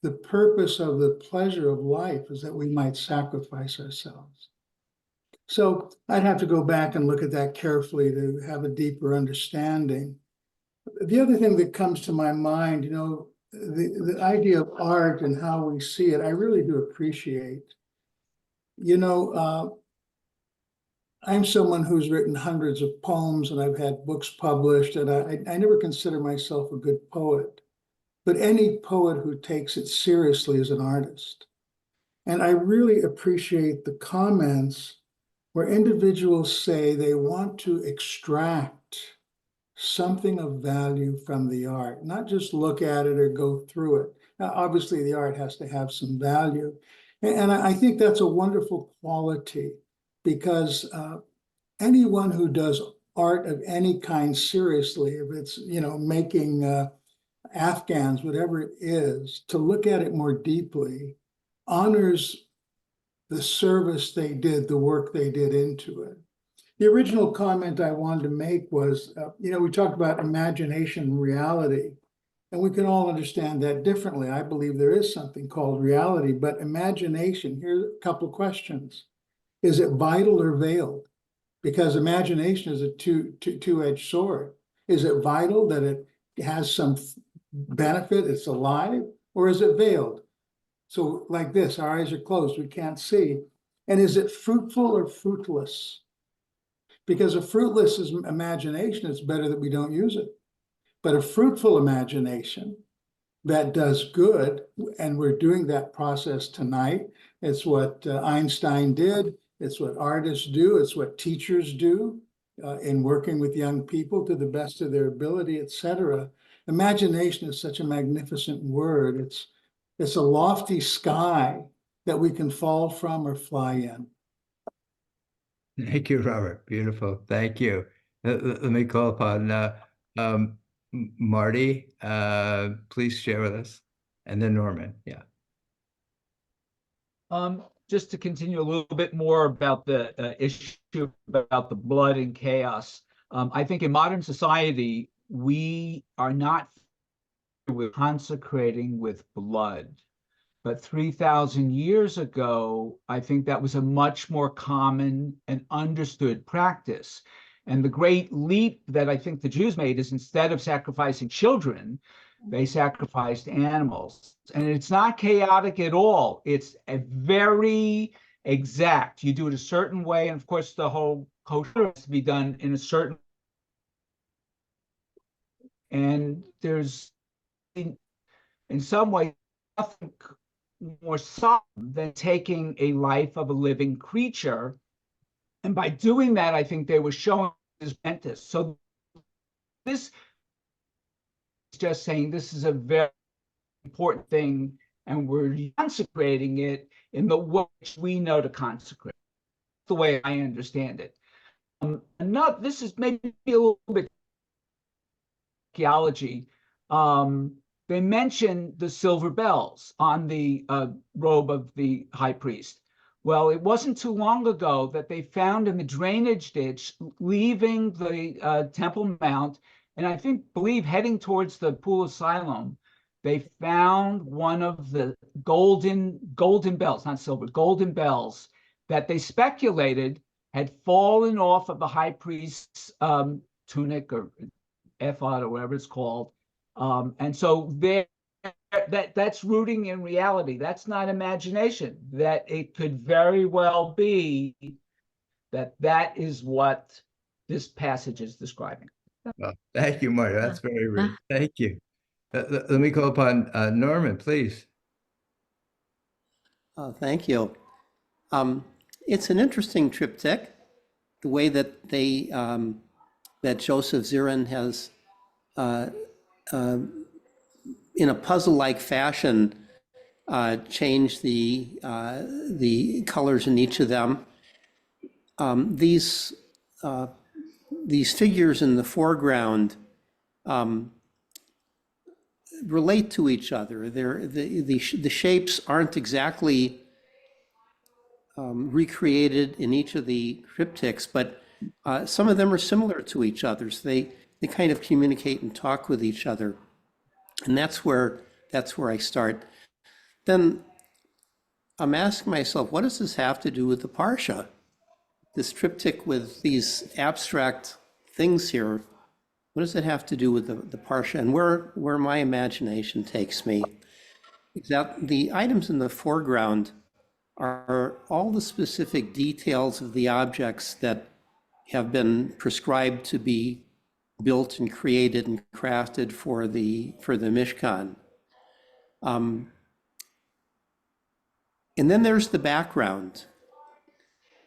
The purpose of the pleasure of life is that we might sacrifice ourselves. So I'd have to go back and look at that carefully to have a deeper understanding. The other thing that comes to my mind, the idea of art and how we see it, I really do appreciate. I'm someone who's written hundreds of poems and I've had books published, and I never consider myself a good poet. But any poet who takes it seriously is an artist. And I really appreciate the comments where individuals say they want to extract something of value from the art, not just look at it or go through it. Now, obviously, the art has to have some value. And I think that's a wonderful quality because anyone who does art of any kind seriously, if it's, making Afghans, whatever it is, to look at it more deeply, honors the service they did, the work they did into it. The original comment I wanted to make was, we talked about imagination and reality, and we can all understand that differently. I believe there is something called reality, but imagination, here's a couple of questions. Is it vital or veiled? Because imagination is a two-edged sword. Is it vital that it has some benefit, it's alive, or is it veiled? So like this, our eyes are closed, we can't see. And is it fruitful or fruitless? Because a fruitless imagination, it's better that we don't use it. But a fruitful imagination that does good, and we're doing that process tonight. It's what Einstein did. It's what artists do. It's what teachers do in working with young people to the best of their ability, etc. Imagination is such a magnificent word. It's a lofty sky that we can fall from or fly in. Thank you, Robert. Beautiful. Thank you. Let me call upon Marty. Please share with us. And then Norman. Yeah. Just to continue a little bit more about the issue about the blood and chaos. I think in modern society, we are not with consecrating with blood. But 3,000 years ago, I think that was a much more common and understood practice. And the great leap that I think the Jews made is instead of sacrificing children, they sacrificed animals. And it's not chaotic at all. It's a very exact. You do it a certain way. And of course, the whole kosher has to be done in a certain. And there's, in some way, nothing more solemn than taking a life of a living creature. And by doing that, I think they were showing this dentist. So this is just saying this is a very important thing, and we're consecrating it in the way we know to consecrate. The way I understand it. This is maybe a little bit archaeology. They mention the silver bells on the robe of the high priest. Well, it wasn't too long ago that they found in the drainage ditch leaving the Temple Mount, and I believe heading towards the Pool of Siloam, they found one of the golden bells, not silver, golden bells that they speculated had fallen off of the high priest's tunic or ephod or whatever it's called. And so that's rooting in reality. That's not imagination. That it could very well be that is what this passage is describing. Well, thank you, Marty. That's very rich. Thank you. Let me call upon Norman, please. Thank you. It's an interesting triptych, the way that that Joseph Zirin has, in a puzzle-like fashion, changed the colors in each of them. These figures in the foreground relate to each other. The shapes aren't exactly recreated in each of the triptychs, but some of them are similar to each other. So they kind of communicate and talk with each other, and that's where I start. Then I'm asking myself, what does this have to do with the Parsha? This triptych with these abstract things here, what does it have to do with the Parsha, and where my imagination takes me? That the items in the foreground are all the specific details of the objects that have been prescribed to be built and created and crafted for the Mishkan. And then there's the background.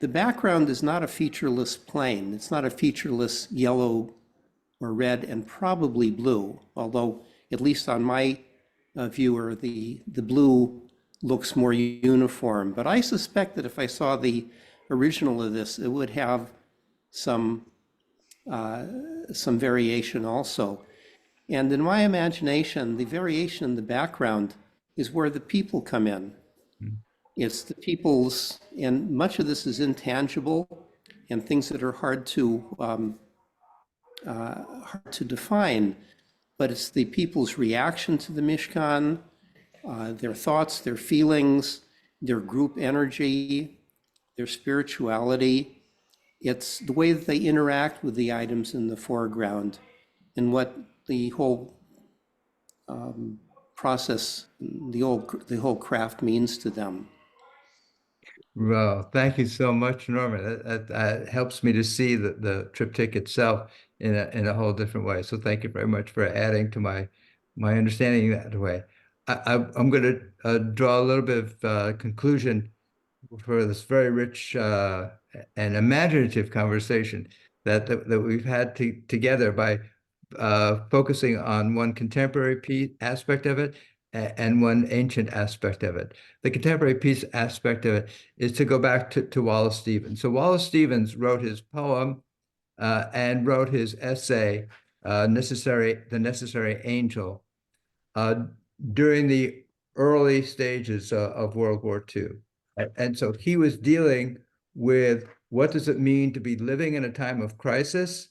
The background is not a featureless plane. It's not a featureless yellow or red and probably blue, although at least on my viewer, the blue looks more uniform. But I suspect that if I saw the original of this, it would have some variation also. And in my imagination, the variation in the background is where the people come in. It's the people's, and much of this is intangible and things that are hard to define, but it's the people's reaction to the Mishkan, their thoughts, their feelings, their group energy, their spirituality. It's the way that they interact with the items in the foreground and what the whole process, the whole craft means to them. Well, thank you so much, Norman. That helps me to see the triptych itself in a whole different way. So thank you very much for adding to my understanding that way. I'm going to draw a little bit of conclusion for this very rich and imaginative conversation that we've had together by focusing on one contemporary aspect of it and one ancient aspect of it. The contemporary piece aspect of it is to go back to Wallace Stevens. So Wallace Stevens wrote his poem and wrote his essay, The Necessary Angel, during the early stages of World War II. And so he was dealing with what does it mean to be living in a time of crisis,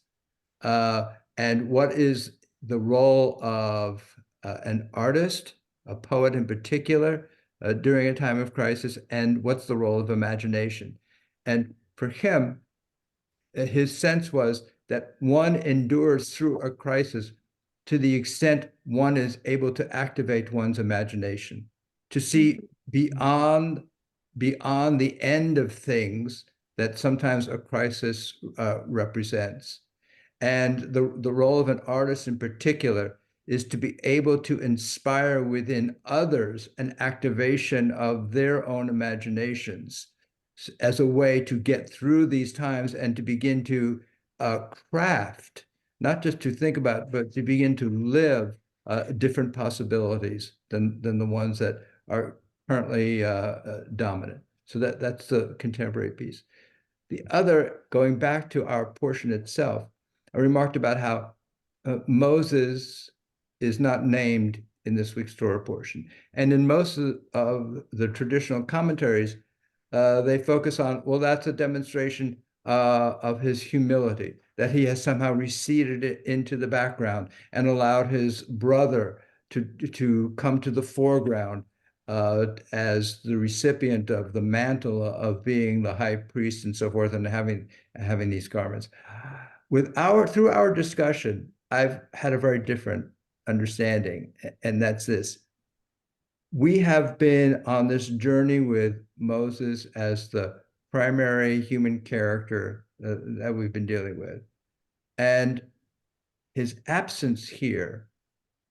and what is the role of an artist, a poet in particular, during a time of crisis, and what's the role of imagination. And for him, his sense was that one endures through a crisis to the extent one is able to activate one's imagination, to see beyond the end of things that sometimes a crisis represents. And the role of an artist in particular is to be able to inspire within others an activation of their own imaginations as a way to get through these times and to begin to craft, not just to think about, but to begin to live different possibilities than the ones that are currently dominant. So that's the contemporary piece. The other, going back to our portion itself, I remarked about how Moses is not named in this week's Torah portion. And in most of the traditional commentaries, they focus on, well, that's a demonstration of his humility, that he has somehow receded it into the background and allowed his brother to come to the foreground as the recipient of the mantle of being the high priest and so forth, and having these garments. Through our discussion, I've had a very different understanding, and that's this. We have been on this journey with Moses as the primary human character that we've been dealing with. And his absence here,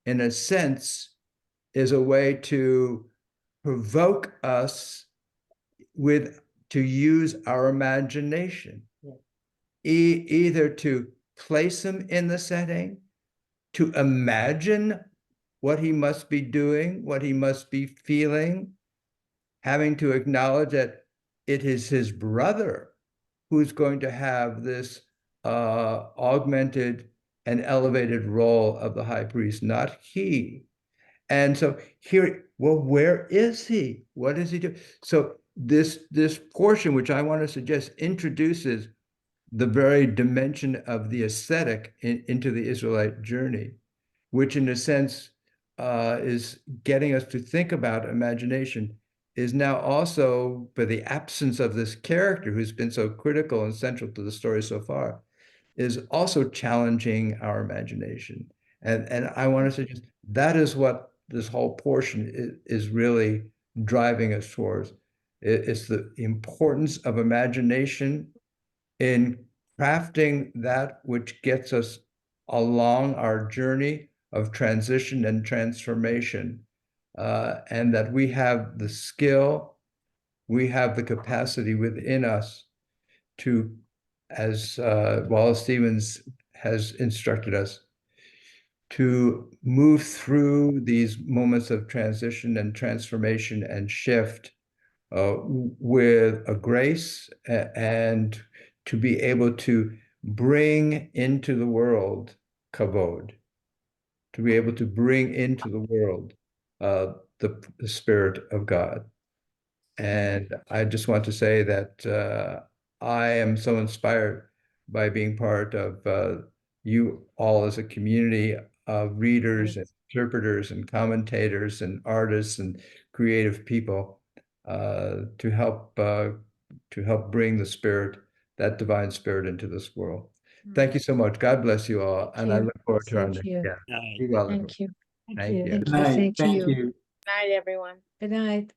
in a sense, is a way to provoke us to use our imagination, either to place him in the setting, to imagine what he must be doing, what he must be feeling, having to acknowledge that it is his brother who's going to have this augmented and elevated role of the high priest, not he. And so here, well, where is he? What does he do? So this portion, which I want to suggest, introduces the very dimension of the aesthetic into the Israelite journey, which in a sense is getting us to think about imagination, is now also, by the absence of this character who's been so critical and central to the story so far, is also challenging our imagination. And I want to suggest that is what this whole portion is really driving us towards. It's the importance of imagination in crafting that which gets us along our journey of transition and transformation, and that we have the skill, we have the capacity within us to, as Wallace Stevens has instructed us, to move through these moments of transition and transformation and shift with a grace, and to be able to bring into the world kavod, to be able to bring into the world the Spirit of God. And I just want to say that I am so inspired by being part of you all as a community of readers and interpreters and commentators and artists and creative people to help bring the Spirit, that divine Spirit, into this world. Thank you so much. God bless you all, and I look forward to our next. Yeah, be well, everyone. Thank you. Thank Thank you. you. Thank Good you. night. Thank Thank you. you. Night, everyone. Good night.